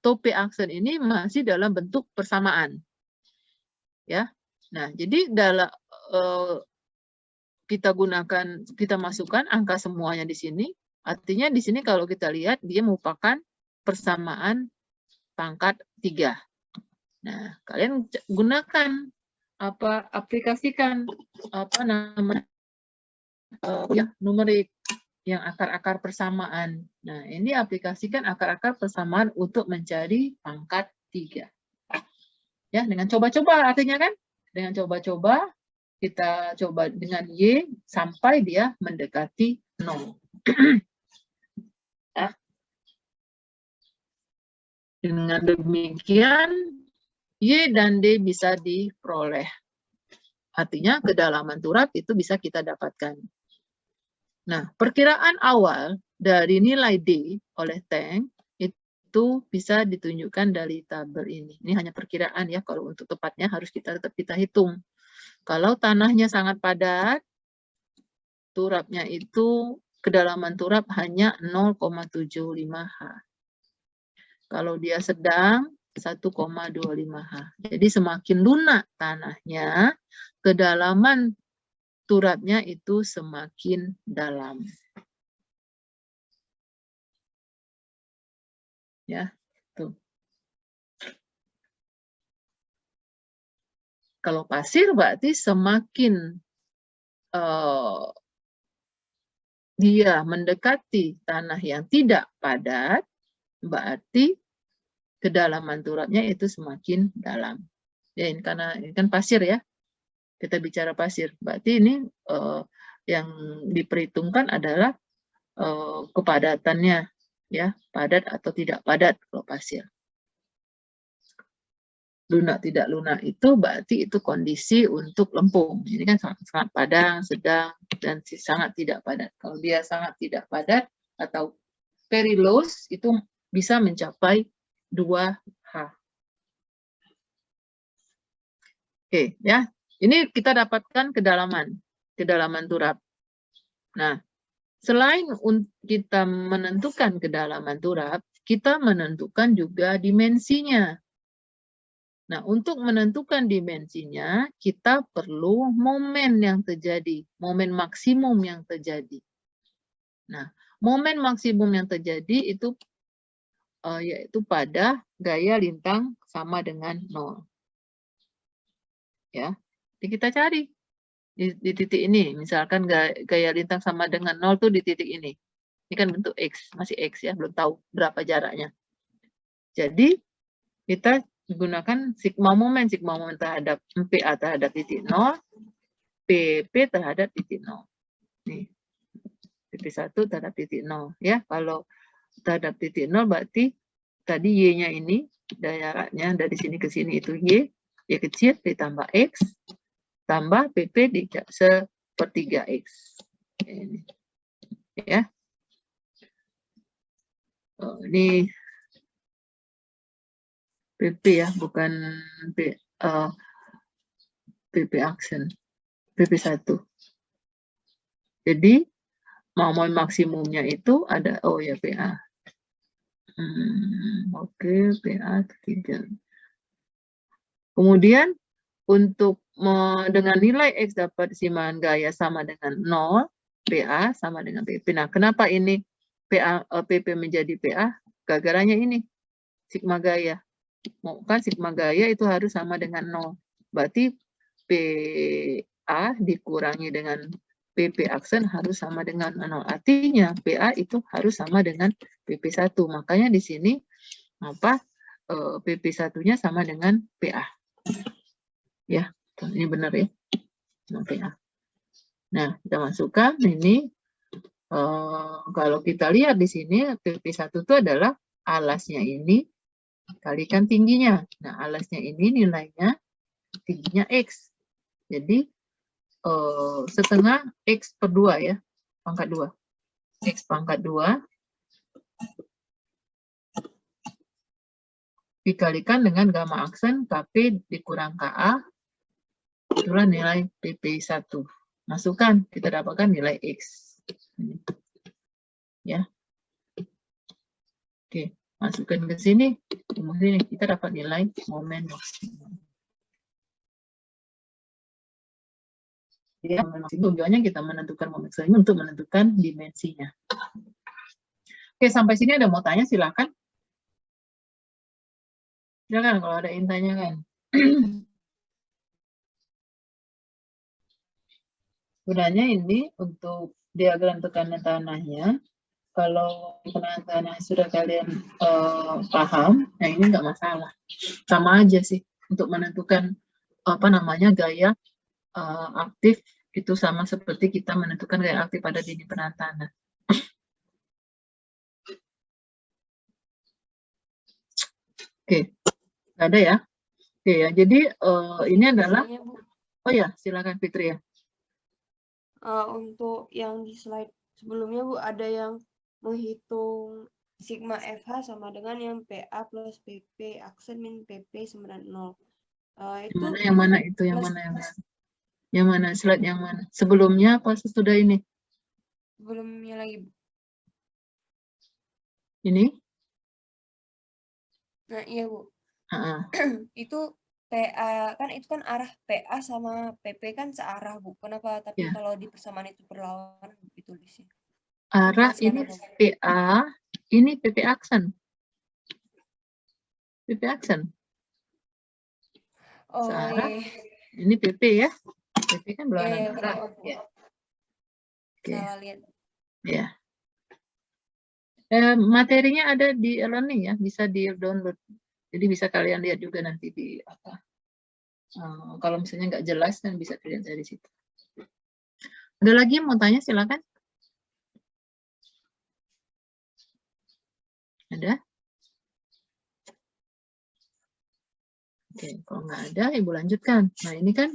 tope aksen ini masih dalam bentuk persamaan. Ya. Nah, jadi dalam kita masukkan angka semuanya di sini. Artinya di sini kalau kita lihat dia merupakan persamaan pangkat 3. Nah, kalian gunakan aplikasikan numerik yang akar-akar persamaan. Nah, ini aplikasikan akar-akar persamaan untuk mencari pangkat 3. Ya, dengan coba-coba artinya kan? Dengan coba-coba kita coba dengan Y sampai dia mendekati 0. Ya. Dengan demikian Y dan D bisa diperoleh. Artinya kedalaman turap itu bisa kita dapatkan. Nah, perkiraan awal dari nilai D oleh tank itu bisa ditunjukkan dari tabel ini. Ini hanya perkiraan ya, kalau untuk tepatnya harus tetap kita hitung. Kalau tanahnya sangat padat, turapnya itu kedalaman turap hanya 0,75 H. Kalau dia sedang 1,25 H. Jadi semakin lunak tanahnya, kedalaman turapnya itu semakin dalam. Ya, tuh. Kalau pasir berarti semakin dia mendekati tanah yang tidak padat, berarti kedalaman turapnya itu semakin dalam. Ya, ini karena ini kan pasir ya. Kita bicara pasir, berarti ini yang diperhitungkan adalah kepadatannya, ya, padat atau tidak padat kalau pasir. Lunak tidak lunak itu berarti itu kondisi untuk lempung. Ini kan sangat padang, sedang, dan sangat tidak padat. Kalau dia sangat tidak padat atau very loose itu bisa mencapai 2H. Oke, ya. Ini kita dapatkan kedalaman turap. Nah, selain kita menentukan kedalaman turap, kita menentukan juga dimensinya. Nah, untuk menentukan dimensinya, kita perlu momen yang terjadi, momen maksimum yang terjadi. Nah, momen maksimum yang terjadi itu yaitu pada gaya lintang sama dengan 0. Ya, jadi kita cari di titik ini, misalkan gaya lintang sama dengan 0 tuh di titik ini. Ini kan bentuk X, masih X ya, belum tahu berapa jaraknya. Jadi kita gunakan sigma momen terhadap PA terhadap titik 0, PP terhadap titik 0. Nih, PP1 terhadap titik 0. Ya, kalau terhadap titik 0 berarti tadi Y-nya ini, jaraknya dari sini ke sini itu Y kecil ditambah X, tambah PP di sepertiga X. Ini. Ya. Oh, ini PP ya, bukan PP aksen, PP1. Jadi, momen maksimumnya itu ada, oh ya PA. Oke, PA 3. Kemudian, untuk dengan nilai X dapat simaan gaya sama dengan 0, PA sama dengan PP. Nah, kenapa ini PP menjadi PA? Gara-garanya ini. sigma gaya. Mau kan sigma gaya itu harus sama dengan 0. Berarti PA dikurangi dengan PP aksen harus sama dengan 0. Artinya PA itu harus sama dengan PP1. Makanya di sini apa PP1-nya sama dengan PA. Ya, ini benar ya. PA. Nah, kita masukkan ini. Kalau kita lihat di sini PP1 itu adalah alasnya ini kalikan tingginya. Nah, alasnya ini nilainya tingginya X. Jadi, setengah X per 2 ya, pangkat 2. X pangkat 2 dikalikan dengan gamma aksen KP dikurang KA, itulah nilai PP1. Masukkan, kita dapatkan nilai X. Ya. Oke, masukkan ke sini. Kemudian kita dapat nilai momen maksimum. Ya, tujuannya kita menentukan momen maksimum untuk menentukan dimensinya. Oke, sampai sini ada mau tanya silakan. Silakan kalau ada yang tanya kan. Gunanya ini untuk diagram tekanan tanahnya. Kalau tekanan tanah sudah kalian paham, nah ini nggak masalah. Sama aja sih untuk menentukan apa namanya gaya aktif itu sama seperti kita menentukan gaya aktif pada dinding penahan tanah. Oke, nggak ada ya? Oke ya, jadi ini adalah, oh ya silakan Fitri ya. Untuk yang di slide sebelumnya Bu, ada yang menghitung sigma FH sama dengan yang PA plus PP aksen min PP sama dengan 0. Itu Yang mana itu? Yang mana? Slide yang mana? Sebelumnya apa sesudah ini? Sebelumnya lagi Bu. Ini? Nah iya Bu. Itu PA kan itu kan arah PA sama PP kan searah Bu. Kenapa? Tapi kalau di persamaan itu berlawanan ditulisnya. Arah ini PA, ini PP aksen. PP aksen. Oh searah. iya. Ini PP ya. PP kan berlawanan arah. Ya. Oke. Salah lihat. Ya. Materinya ada di e-learning ya, bisa di-download. Jadi bisa kalian lihat juga nanti di apa. Kalau misalnya nggak jelas kan bisa dilihat dari situ. Ada lagi yang mau tanya silakan. Ada? Oke, kalau nggak ada Ibu lanjutkan. Nah ini kan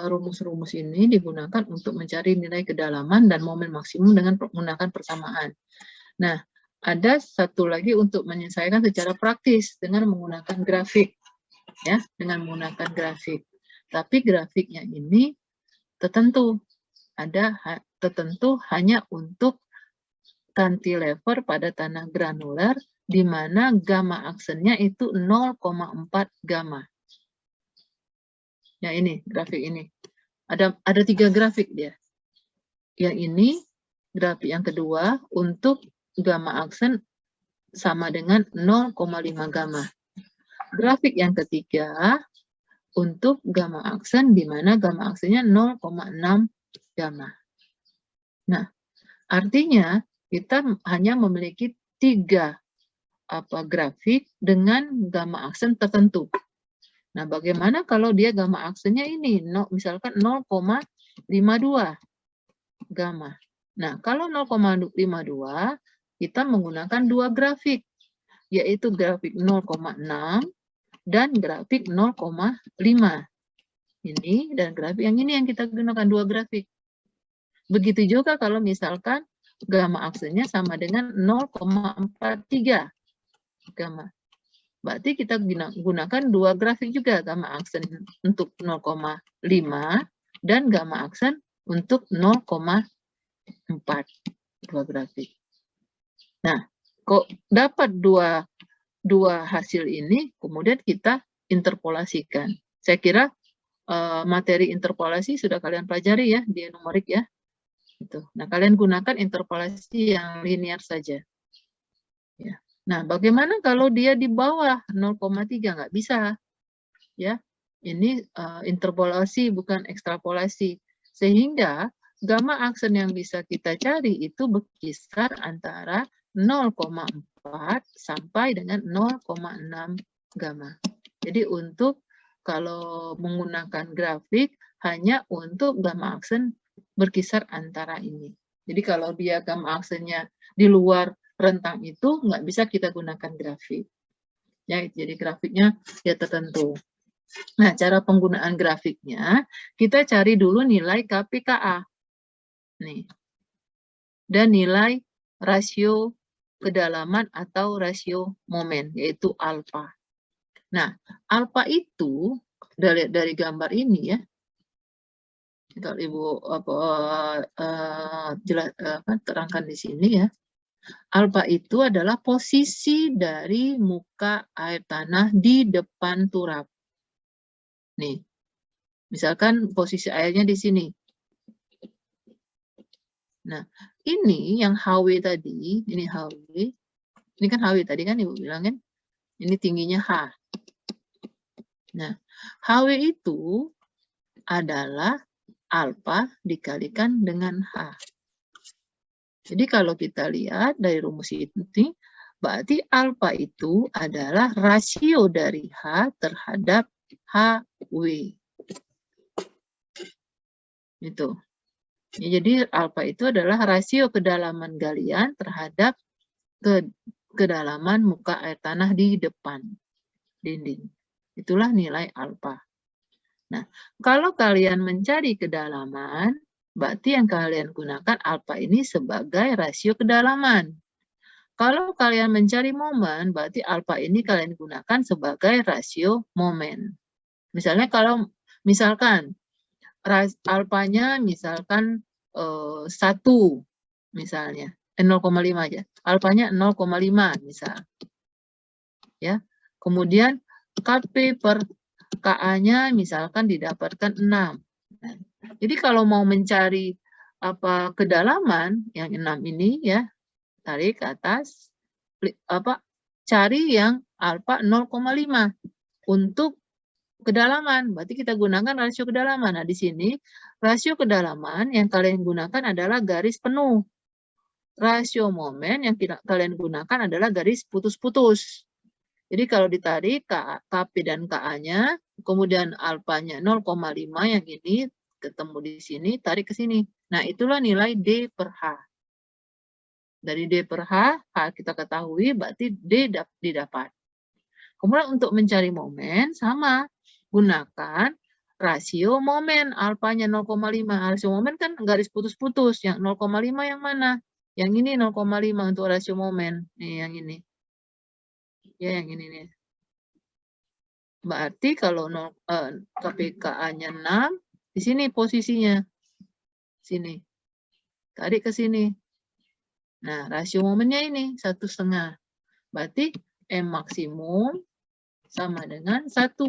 rumus-rumus ini digunakan untuk mencari nilai kedalaman dan momen maksimum dengan menggunakan persamaan. Nah, ada satu lagi untuk menyelesaikan secara praktis dengan menggunakan grafik. Ya, dengan menggunakan grafik. Tapi grafiknya ini tertentu. Tertentu hanya untuk cantilever pada tanah granuler di mana gamma aksennya itu 0,4 gamma. Ya ini, grafik ini. Ada 3 grafik dia. Yang ini, grafik yang kedua, untuk gamma aksen sama dengan 0,5 gamma. Grafik yang ketiga, untuk gamma aksen, di mana gamma aksennya 0,6 gamma. Nah, artinya kita hanya memiliki 3 grafik dengan gamma aksen tertentu. Nah, bagaimana kalau dia gamma aksennya ini, misalkan 0,52 gamma. Nah, kalau 0,52, kita menggunakan 2 grafik, yaitu grafik 0,6 dan grafik 0,5. Ini dan grafik yang ini yang kita gunakan 2 grafik. Begitu juga kalau misalkan gamma aksennya sama dengan 0,43 gamma. Berarti kita gunakan 2 grafik juga, gamma aksen untuk 0,5 dan gamma aksen untuk 0,4. 2 grafik. Nah, kok dapat dua hasil ini, kemudian kita interpolasikan. Saya kira materi interpolasi sudah kalian pelajari ya di numerik ya. Nah, kalian gunakan interpolasi yang linear saja. Ya. Nah, bagaimana kalau dia di bawah 0,3? Nggak bisa. Ya, ini interpolasi bukan ekstrapolasi. Sehingga gamma aksen yang bisa kita cari itu berkisar antara 0,4 sampai dengan 0,6 gamma. Jadi untuk kalau menggunakan grafik hanya untuk gamma aksen berkisar antara ini. Jadi kalau dia gamma aksennya di luar rentang itu nggak bisa kita gunakan grafik. Ya, jadi grafiknya ya tertentu. Nah, cara penggunaan grafiknya, kita cari dulu nilai KPKA. Nih. Dan nilai rasio kedalaman atau rasio momen, yaitu alfa. Nah, alfa itu dari gambar ini ya, kalau Ibu terangkan di sini ya, alfa itu adalah posisi dari muka air tanah di depan turap. Nih, misalkan posisi airnya di sini. Nah, ini yang HW tadi, ini HW. Ini kan HW tadi kan Ibu bilang kan, ini tingginya H. Nah, HW itu adalah alfa dikalikan dengan H. Jadi kalau kita lihat dari rumus ini, berarti alfa itu adalah rasio dari H terhadap HW. Itu. Ya, jadi alfa itu adalah rasio kedalaman galian terhadap kedalaman muka air tanah di depan dinding. Itulah nilai alfa. Nah, kalau kalian mencari kedalaman, berarti yang kalian gunakan alfa ini sebagai rasio kedalaman. Kalau kalian mencari momen, berarti alfa ini kalian gunakan sebagai rasio momen. Misalnya misalkan alfanya misalkan 1 misalnya, 0,5 aja. Alfanya 0,5 misal. Ya. Kemudian KP per KA-nya misalkan didapatkan 6. Nah, jadi kalau mau mencari kedalaman yang 6 ini ya, tarik ke atas, cari yang alfa 0,5 untuk kedalaman. Berarti kita gunakan rasio kedalaman. Nah, di sini rasio kedalaman yang kalian gunakan adalah garis penuh. Rasio momen yang kalian gunakan adalah garis putus-putus. Jadi kalau ditarik KP dan KA-nya, kemudian alfanya 0,5 yang ini ketemu di sini, tarik ke sini. Nah, itulah nilai D per H. Dari D per H kita ketahui berarti D didapat. Kemudian untuk mencari momen, sama. Gunakan rasio momen, alfanya 0,5. Rasio momen kan garis putus-putus. Yang 0,5 yang mana? Yang ini 0,5 untuk rasio momen. Nih, yang ini. Ya, yang ini nih. Berarti kalau KPKA-nya 6, di sini posisinya. Sini. Tarik ke sini. Nah, rasio momennya ini 1,5. Berarti M maksimum sama dengan 1,5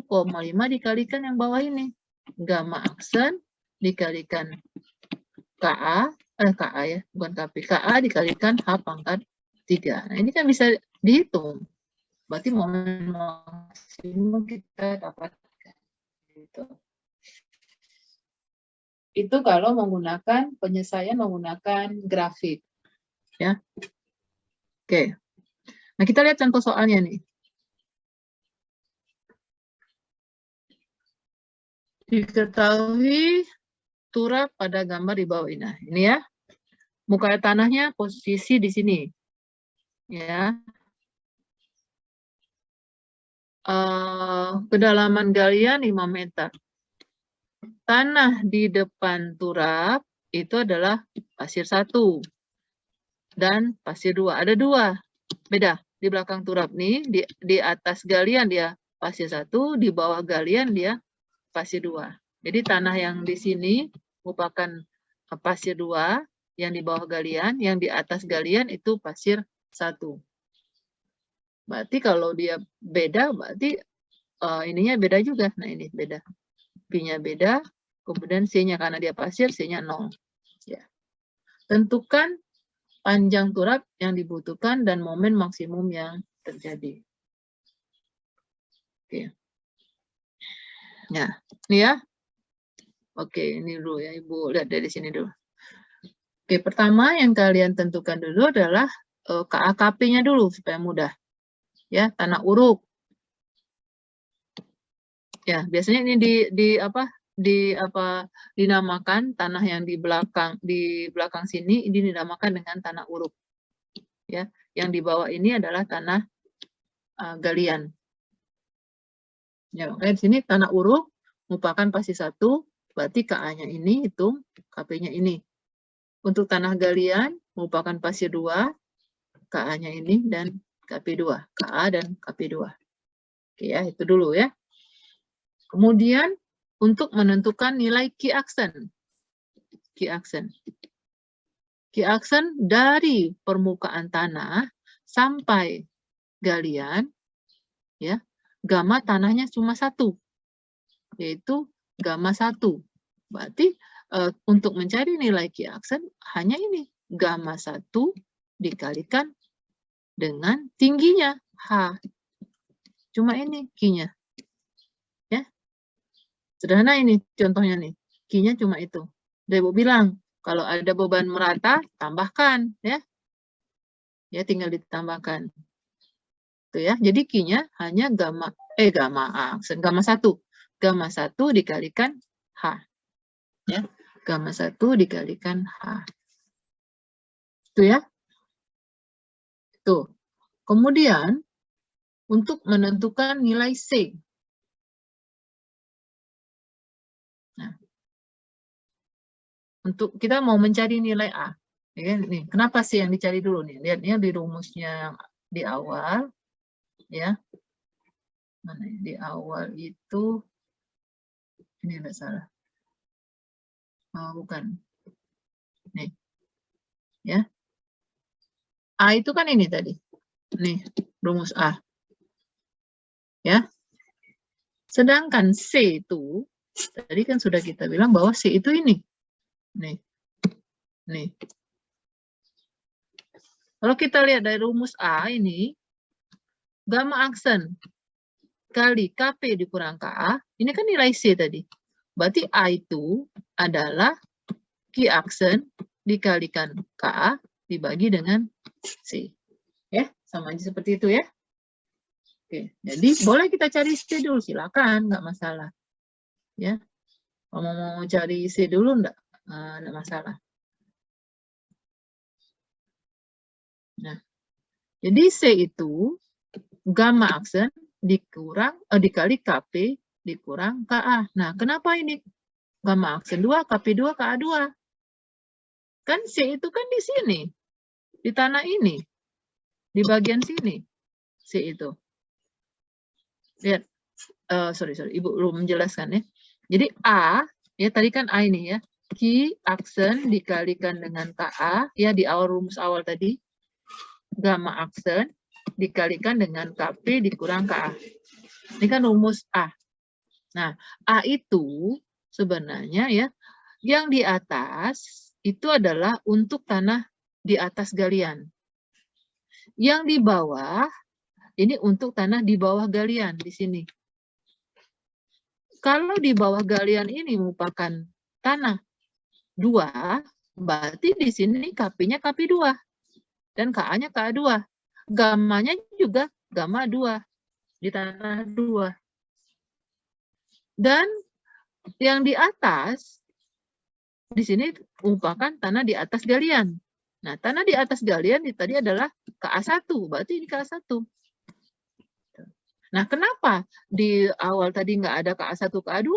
dikalikan yang bawah ini. Gamma aksen dikalikan KA ya, bukan KP. KA dikalikan H pangkat 3. Nah, ini kan bisa dihitung. Berarti momen maksimum kita dapatkan. Gitu. Itu kalau menggunakan penyelesaian menggunakan grafik. Ya. Oke. Nah, kita lihat contoh soalnya nih. Diketahui turap pada gambar di bawah ini. Nah, ini ya. Muka tanahnya posisi di sini. Ya. Kedalaman galian 5 meter. Tanah di depan turap itu adalah pasir 1 dan pasir 2. Ada 2. Beda. Di belakang turap nih, di atas galian dia pasir 1, di bawah galian dia pasir 2. Jadi tanah yang di sini merupakan pasir 2, yang di bawah galian, yang di atas galian itu pasir 1. Berarti kalau dia beda, berarti ininya beda juga. Nah, ini beda. P-nya beda, kemudian C-nya karena dia pasir, C-nya 0. Ya. Tentukan panjang turap yang dibutuhkan, dan momen maksimum yang terjadi. Oke. Nah, ini ya. Oke, ini dulu ya, Ibu lihat dari sini dulu. Oke, pertama yang kalian tentukan dulu adalah KAKP-nya dulu supaya mudah. Ya, tanah uruk. Ya, biasanya ini dinamakan tanah yang di belakang sini ini dinamakan dengan tanah uruk. Ya, yang di bawah ini adalah tanah galian. Ya, makanya di sini tanah uruk merupakan pasti 1, berarti KA-nya ini hitung KP-nya ini. Untuk tanah galian merupakan pasti 2, KA-nya ini dan KP2, KA dan KP2. Oke ya, itu dulu ya. Kemudian untuk menentukan nilai key action. Key action. Key action dari permukaan tanah sampai galian, ya, gamma tanahnya cuma 1, yaitu gamma 1. Berarti untuk mencari nilai key action hanya ini, gamma 1 dikalikan dengan tingginya H. Cuma ini key-nya. Ya. Sederhana ini contohnya nih. Key-nya cuma itu. Udah Ibu bilang, kalau ada beban merata, tambahkan ya. Ya, tinggal ditambahkan. Tuh ya. Jadi key-nya hanya gamma 1. Gamma 1 dikalikan H. Ya. Gamma 1 dikalikan H. Itu ya. Tuh. Kemudian untuk menentukan nilai C. Nah, untuk kita mau mencari nilai A. Ya, nih, kenapa sih yang dicari dulu nih? Lihatnya di rumusnya di awal, ya. Mana di awal itu ini enggak salah. Oh, bukan. Nih. Ya. A itu kan ini tadi. Nih, rumus A. Ya. Sedangkan C itu tadi kan sudah kita bilang bahwa C itu ini. Nih. Nih. Kalau kita lihat dari rumus A ini, gamma aksen kali KP dikurang KA, ini kan nilai C tadi. Berarti A itu adalah key aksen dikalikan KA dibagi dengan C. Ya, sama aja seperti itu ya. Oke, jadi boleh kita cari C dulu, silakan, nggak masalah. Ya, mau cari C dulu nggak masalah. Nah, jadi C itu gamma aksen dikali KP dikurang KA. Nah, kenapa ini gamma aksen 2, KP2, KA2? Kan C itu kan di sini, di tanah ini, di bagian sini, C itu. Lihat, sorry, Ibu belum menjelaskan ya. Jadi A, ya tadi kan A ini ya, key aksen dikalikan dengan KA, ya di awal rumus awal tadi, gamma aksen dikalikan dengan KP dikurang KA. Ini kan rumus A. Nah, A itu sebenarnya ya, yang di atas itu adalah untuk tanah di atas galian. Yang di bawah, ini untuk tanah di bawah galian di sini. Kalau di bawah galian ini merupakan tanah 2, berarti di sini KP-nya KP2 dan KA-nya KA2. Gamanya juga gamma 2 di tanah 2. Dan yang di atas di sini merupakan tanah di atas galian. Nah, tanah di atas galian tadi adalah KA1, berarti ini KA1. Nah, kenapa di awal tadi nggak ada KA1, KA2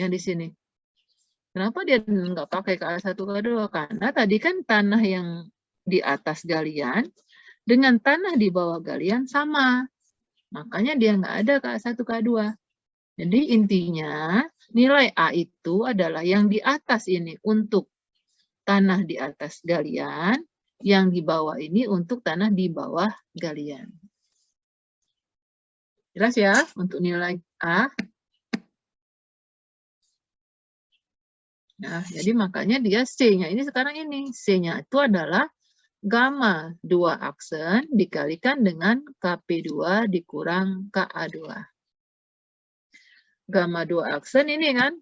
yang di sini? Kenapa dia nggak pakai KA1, KA2? Karena tadi kan tanah yang di atas galian dengan tanah di bawah galian sama. Makanya dia nggak ada KA1, KA2. Jadi intinya nilai A itu adalah yang di atas ini untuk tanah di atas galian, yang di bawah ini untuk tanah di bawah galian. Jelas ya untuk nilai A? Nah, jadi makanya dia C-nya ini sekarang ini. C-nya itu adalah gamma 2 aksen dikalikan dengan KP2 dikurang KA2. Gamma 2 aksen ini kan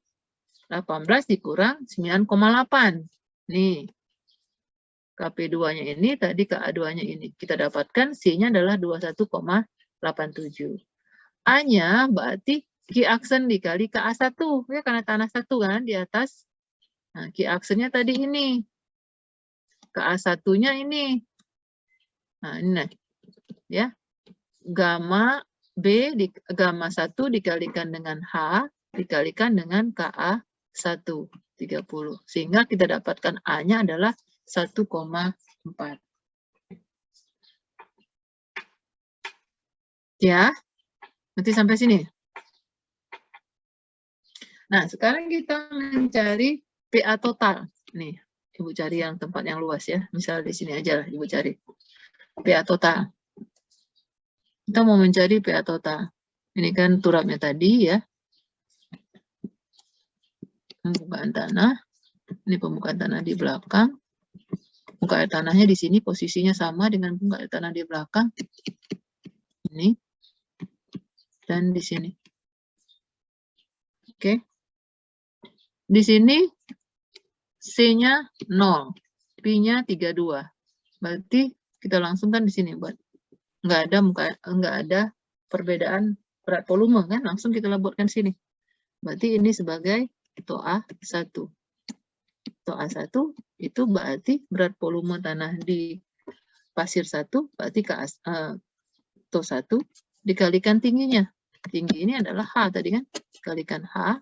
18 dikurang 9,8. Nih. KP2-nya ini, tadi KA2-nya ini. Kita dapatkan C-nya adalah 21,87. A-nya berarti Q aksen dikali KA1. Ya, karena tanah 1 kan di atas. Nah, Q aksennya tadi ini. KA1-nya ini. Nah, ini. Ya. Gamma B, gamma 1 dikalikan dengan H, dikalikan dengan KA1, 30. Sehingga kita dapatkan A-nya adalah 1,4. Ya, nanti sampai sini. Nah, sekarang kita mencari PA total. Nih, Ibu cari yang tempat yang luas ya. Misal di sini aja lah Ibu cari. PA total. Kita mau mencari PA total. Ini kan turapnya tadi ya. Pembukaan tanah. Ini pembukaan tanah di belakang. Muka air tanahnya di sini posisinya sama dengan muka air tanah di belakang. Ini. Dan di sini. Oke. Di sini C-nya 0. P-nya 32. Berarti kita langsungkan di sini buat nggak ada perbedaan berat volume kan, langsung kita buatkan sini. Berarti ini sebagai TOA 1. TOA 1 itu berarti berat volume tanah di pasir 1 berarti TO 1 dikalikan tingginya. Tinggi ini adalah H tadi kan, dikalikan H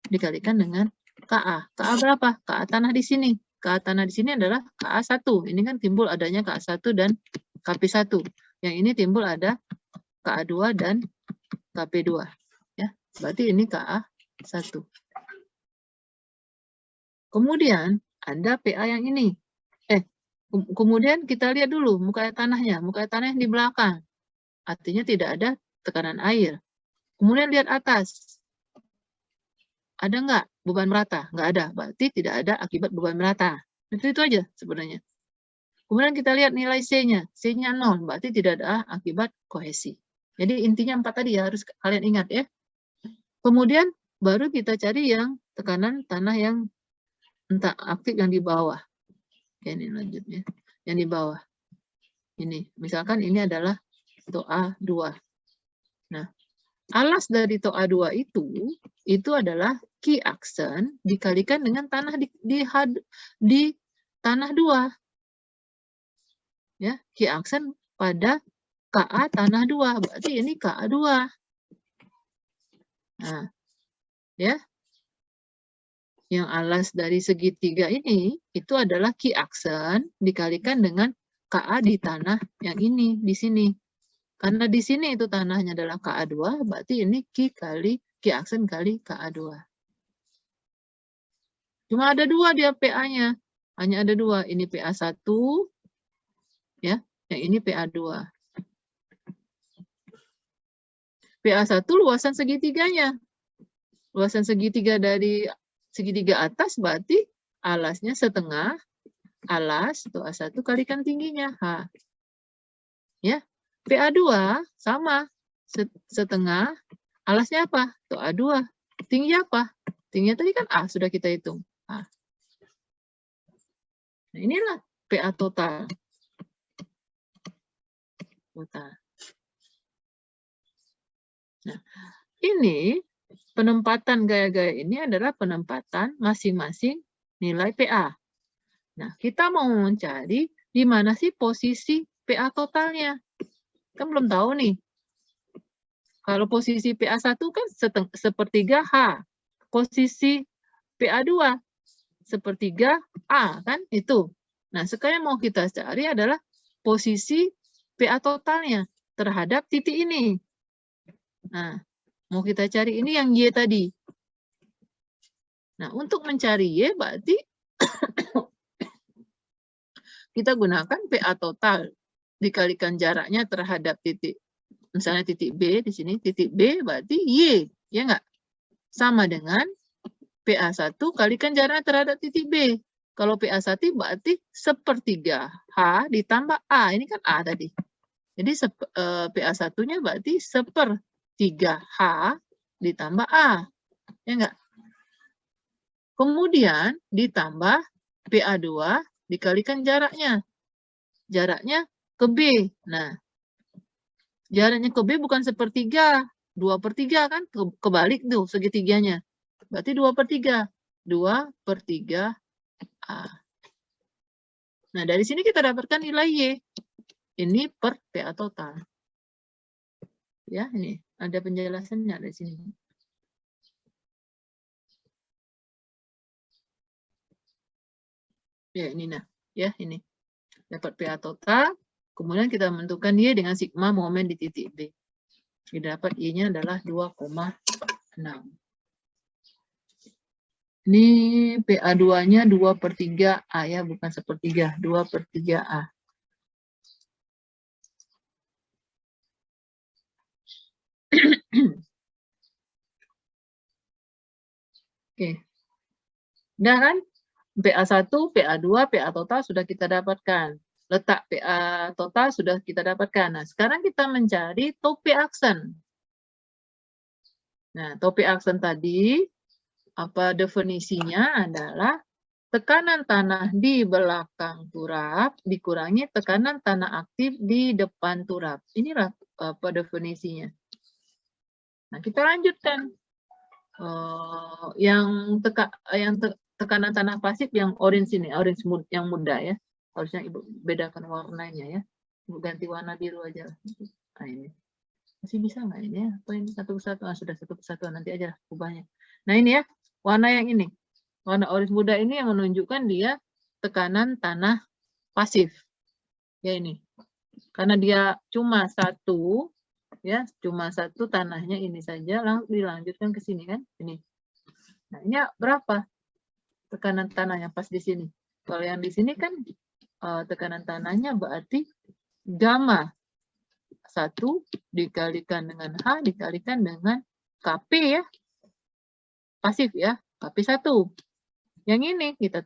dikalikan dengan KA. KA berapa? KA tanah di sini. KA tanah di sini adalah KA1. Ini kan timbul adanya KA1 dan KP1. Yang ini timbul ada KA2 dan KP2. Ya, berarti ini KA1. Kemudian ada PA yang ini. Kemudian kita lihat dulu muka air tanahnya. Muka air tanah yang di belakang. Artinya tidak ada tekanan air. Kemudian lihat atas. Ada nggak beban merata? Nggak ada. Berarti tidak ada akibat beban merata. Itu aja sebenarnya. Kemudian kita lihat nilai C-nya. C-nya 0. Berarti tidak ada akibat kohesi. Jadi intinya 4 tadi ya. Harus kalian ingat ya. Kemudian baru kita cari yang tekanan tanah yang entah aktif yang di bawah. Oke, ini lanjutnya. Yang di bawah. Ini. Misalkan ini adalah TOA 2. Nah, alas dari TOA 2 itu adalah Q aksen dikalikan dengan tanah di tanah 2. Ya, Q aksen pada KA tanah 2. Berarti ini KA 2. Nah, ya. Yang alas dari segitiga ini itu adalah Q aksen dikalikan dengan KA di tanah yang ini di sini. Karena di sini itu tanahnya adalah KA2, berarti ini Q aksen kali KA2. Cuma ada 2 dia PA-nya. Hanya ada 2. Ini PA1, ya, yang ini PA2. PA1 luasan segitiganya. Luasan segitiga dari segitiga atas berarti alasnya setengah alas TOA1 kalikan tingginya H. Ya. PA2 sama setengah alasnya apa? TOA2. Tinggi apa? Tingginya tadi kan A sudah kita hitung. A. Nah, inilah PA total. Nah, ini penempatan gaya-gaya ini adalah penempatan masing-masing nilai PA. Nah, kita mau mencari di mana sih posisi PA totalnya. Kan belum tahu nih. Kalau posisi PA1 kan sepertiga H. Posisi PA2 sepertiga A kan itu. Nah, sekarang yang mau kita cari adalah posisi PA totalnya terhadap titik ini. Nah, mau kita cari ini yang Y tadi. Nah, untuk mencari Y berarti kita gunakan PA total dikalikan jaraknya terhadap titik. Misalnya titik B di sini, titik B berarti Y, ya enggak? Sama dengan PA1 kalikan jaraknya terhadap titik B. Kalau PA1 berarti 1/3 H ditambah A. Ini kan A tadi. Jadi PA1-nya berarti 1/3 H ditambah A. Ya enggak? Kemudian ditambah PA2 dikalikan jaraknya. Jaraknya ke B. Nah, jaraknya ke B bukan 1/3. 2/3 kan? Kebalik tuh segitiganya. Berarti 2/3. 2/3 A. Nah, dari sini kita dapatkan nilai Y. Ini per PA total. Ya, ini ada penjelasannya di sini. Ya, ini nah. Ya, ini. Dapat PA total, kemudian kita menentukan Y dengan sigma momen di titik B. Didapat Y-nya adalah 2,6. Ini PA2-nya 2/3 A ya, bukan 1/3, 2/3 A. Oke. Udah kan? PA1, PA2, PA total sudah kita dapatkan. Letak PA total sudah kita dapatkan. Nah, sekarang kita mencari topi aksen. Nah, topi aksen tadi, apa definisinya adalah tekanan tanah di belakang turap dikurangi tekanan tanah aktif di depan turap. Inilah apa definisinya. Nah, kita lanjutkan. Tekanan tanah pasif yang orange ini, orange yang muda ya. Harusnya Ibu bedakan warnanya ya. Ibu ganti warna biru aja. Nah, ini. Masih bisa nggak ini ya? Apa ini satu persatu? Sudah satu persatu, nanti aja ubahnya. Nah, ini ya, warna yang ini. Warna orange muda ini yang menunjukkan dia tekanan tanah pasif. Ya ini. Karena dia cuma satu, ya, cuma satu tanahnya ini saja, langsung dilanjutkan ke sini kan? Ini. Nah, ini berapa tekanan tanah yang pas di sini? Kalau yang di sini kan tekanan tanahnya berarti gamma 1 dikalikan dengan H dikalikan dengan KP ya. Pasif ya, KP1. Yang ini kita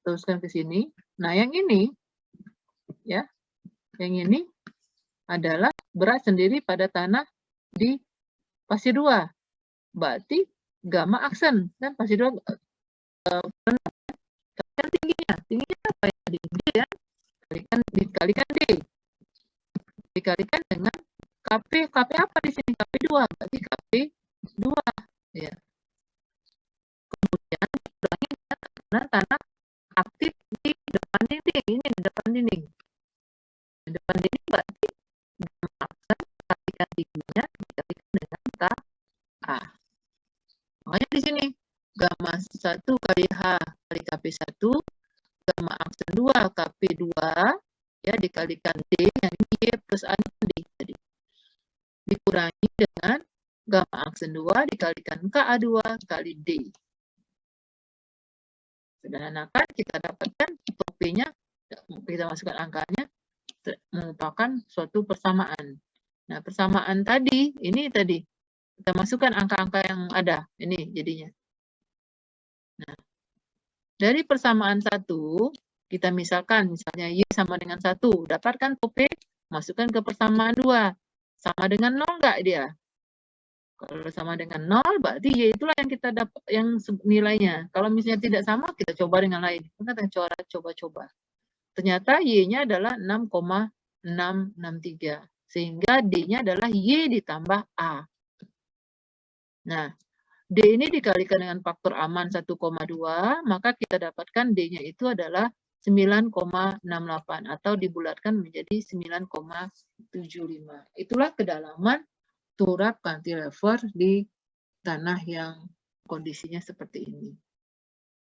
teruskan ke sini. Nah, yang ini ya, yang ini adalah berat sendiri pada tanah di pasir 2. Berarti gamma aksen kan pasir 2 kan tingginya apa ya? D ya. Dikalikan D. Dikalikan dengan KP apa di sini? KP2, berarti KP2 ya. Kemudian dikurangi dengan tanah aktif di depan dinding. Ini di depan dinding. Di depan dinding berarti gamma aksen kalikan tingginya dikalikan dengan KA. Makanya di sini gamma 1 kali H kali KP1, gamma aksen 2 KP2 ya dikalikan D yang ini Y plus A D tadi. Dikurangi dengan gamma aksen 2 dikalikan KA2 kali D. Sederhanakan kita dapatkan topinya, kita masukkan angkanya, merupakan suatu persamaan. Nah, persamaan tadi, ini tadi, kita masukkan angka-angka yang ada, ini jadinya. Nah, dari persamaan 1, kita misalkan, misalnya Y sama dengan 1, dapatkan topi, masukkan ke persamaan 2. Sama dengan 0 enggak dia? Kalau sama dengan 0, berarti Y itulah yang kita dapat, yang nilainya. Kalau misalnya tidak sama, kita coba dengan lain. Kita coba-coba. Ternyata Y-nya adalah 6,663. Sehingga D-nya adalah Y ditambah A. Nah, D ini dikalikan dengan faktor aman 1,2, maka kita dapatkan D-nya itu adalah 9,68 atau dibulatkan menjadi 9,75. Itulah kedalaman turap cantilever di tanah yang kondisinya seperti ini.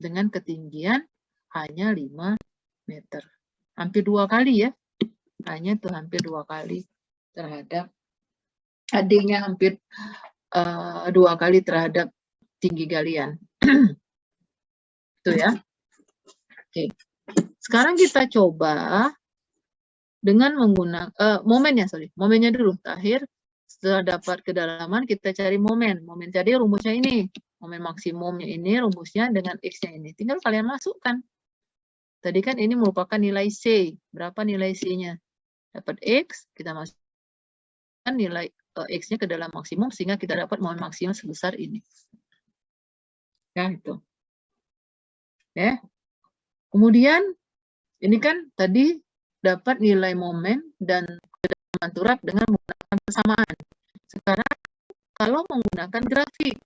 Dengan ketinggian hanya 5 meter. Hampir 2 kali ya. Hanya itu hampir 2 kali terhadap D-nya hampir 2 kali terhadap tinggi galian. Itu ya. Oke. Sekarang kita coba dengan menggunakan momennya dulu. Terakhir setelah dapat kedalaman kita cari momen. Momen tadi rumusnya ini. Momen maksimumnya ini rumusnya dengan X-nya ini. Tinggal kalian masukkan. Tadi kan ini merupakan nilai C. Berapa nilai C-nya? Dapat X, kita masukkan nilai X-nya ke dalam maksimum sehingga kita dapat momen maksimum sebesar ini. Ya, itu. Ya. Kemudian ini kan tadi dapat nilai momen dan kedalaman turap dengan menggunakan persamaan. Sekarang kalau menggunakan grafik.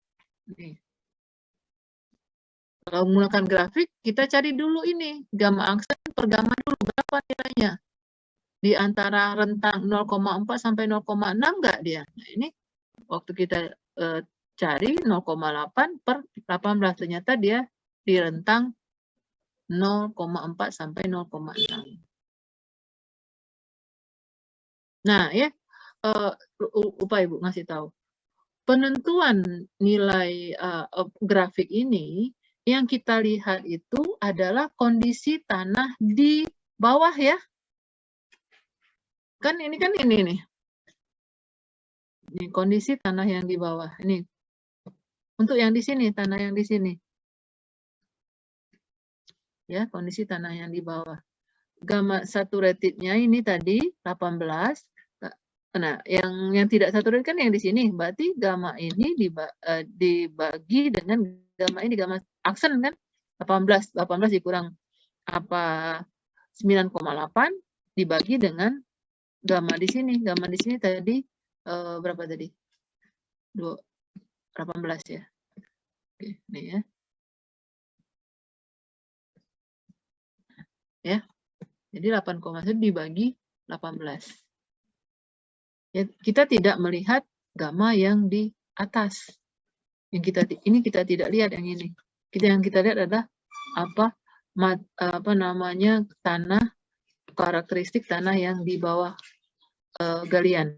Nih. Kalau menggunakan grafik, kita cari dulu ini. Gamma aksen per gamma dulu. Berapa nilainya? Di antara rentang 0,4 sampai 0,6 enggak dia? Nah, ini waktu kita cari 0,8 per 18. Ternyata dia di rentang 0,4 sampai 0,6. Nah, ya, upaya Ibu ngasih tahu. Penentuan nilai grafik ini yang kita lihat itu adalah kondisi tanah di bawah ya. Kan ini nih. Ini kondisi tanah yang di bawah. Ini. Untuk yang di sini, tanah yang di sini. Ya, kondisi tanah yang di bawah. Gamma saturatednya ini tadi 18. Nah, yang tidak saturated kan yang di sini. Berarti gamma ini dibagi dengan gamma ini, gamma aksen kan 18 dikurang apa 9,8 dibagi dengan gamma di sini. Gamma di sini tadi berapa tadi? 18 ya. Oke, ini ya. Ya. Jadi 8,1 dibagi 18. Ya, kita tidak melihat gamma yang di atas. Ini kita tidak lihat yang ini. Yang kita lihat adalah apa namanya tanah, karakteristik tanah yang di bawah galian.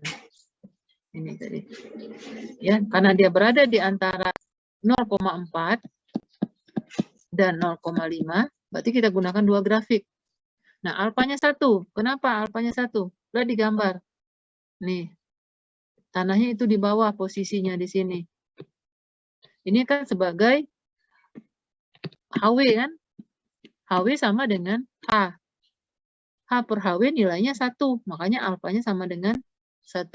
Ini tadi. Ya, karena dia berada di antara 0,4 dan 0,5, berarti kita gunakan dua grafik. Nah, alfanya 1. Kenapa alfanya 1? Sudah digambar. Nih, tanahnya itu di bawah posisinya di sini. Ini kan sebagai HW kan? HW sama dengan H. H per HW nilainya 1. Makanya alfanya sama dengan 1.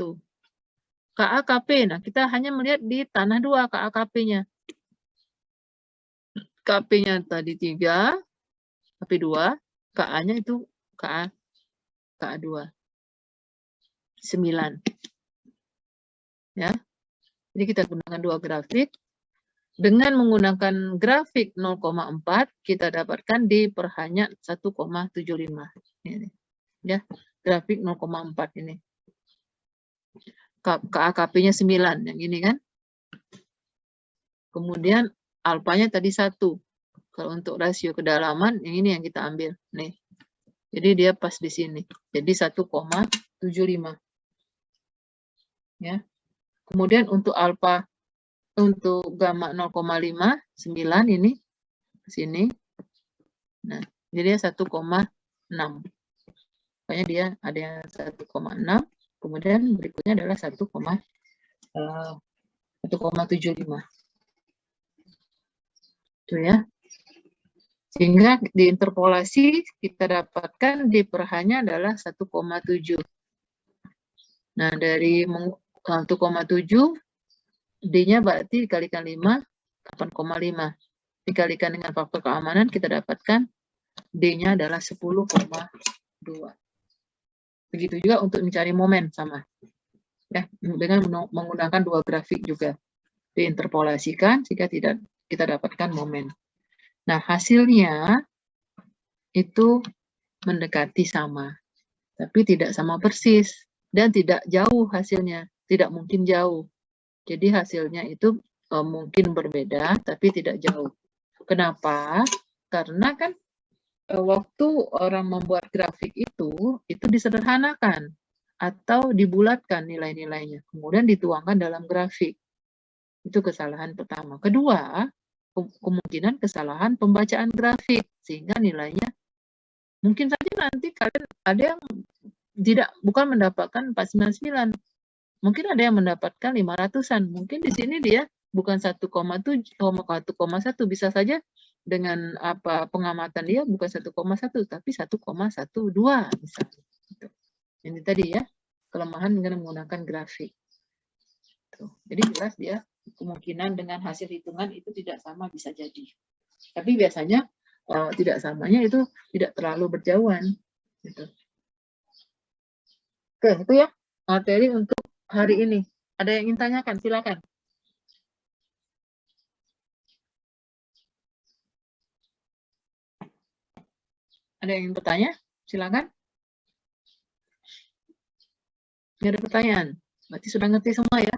KAKP. Nah, kita hanya melihat di tanah 2 KAKP-nya. KP-nya tadi 3, KP 2, KA-nya itu KA2. 9. Ya. Jadi kita gunakan dua grafik. Dengan menggunakan grafik 0,4 kita dapatkan di per hanya 1,75. Ini. Ya, grafik 0,4 ini. KAKP-nya 9 yang ini kan. Kemudian alfanya tadi 1. Kalau untuk rasio kedalaman yang ini yang kita ambil nih. Jadi dia pas di sini. Jadi 1,75. Ya. Kemudian untuk alfa, untuk gamma 0,5, 9 ini ke sini. Nah, jadi dia 1,6. Makanya dia ada yang 1,6, kemudian berikutnya adalah 1,75. Itu ya. Sehingga di interpolasi kita dapatkan di perhanya adalah 1,7. Nah, dari 1,7 D-nya berarti dikalikan 5, 8,5. Dikalikan dengan faktor keamanan, kita dapatkan D-nya adalah 10,2. Begitu juga untuk mencari momen sama. Ya, dengan menggunakan dua grafik juga. Diinterpolasikan sehingga kita dapatkan momen. Nah, hasilnya itu mendekati sama. Tapi tidak sama persis. Dan tidak jauh hasilnya. Tidak mungkin jauh. Jadi hasilnya itu mungkin berbeda, tapi tidak jauh. Kenapa? Karena kan waktu orang membuat grafik itu disederhanakan atau dibulatkan nilai-nilainya. Kemudian dituangkan dalam grafik. Itu kesalahan pertama. Kedua, kemungkinan kesalahan pembacaan grafik. Sehingga nilainya mungkin saja nanti kalian ada yang bukan mendapatkan 499. Mungkin ada yang mendapatkan 500-an. Mungkin di sini dia bukan 1,1 bisa saja dengan apa pengamatan dia bukan 1,1 tapi 1,12 misalnya. Gitu. Ini tadi ya kelemahan dengan menggunakan grafik. Tuh. Jadi jelas dia kemungkinan dengan hasil hitungan itu tidak sama bisa jadi. Tapi biasanya tidak samanya itu tidak terlalu berjauhan. Gitu. Oke, itu ya materi untuk hari ini. Ada yang ingin tanyakan? Silakan. Ada yang ingin bertanya? Silakan. Tidak ada pertanyaan. Berarti sudah ngerti semua ya.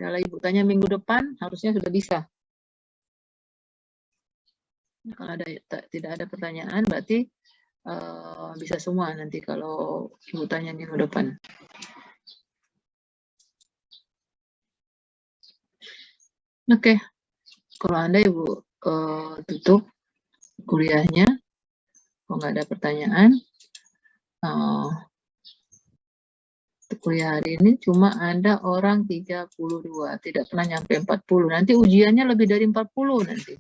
Kalau Ibu tanya minggu depan, harusnya sudah bisa. Kalau tidak ada pertanyaan, berarti bisa semua nanti kalau Ibu tanya minggu depan. Oke, kalau Anda Ibu tutup kuliahnya, kalau nggak ada pertanyaan, kuliah hari ini cuma ada orang 32, tidak pernah nyampe 40. Nanti ujiannya lebih dari 40 nanti.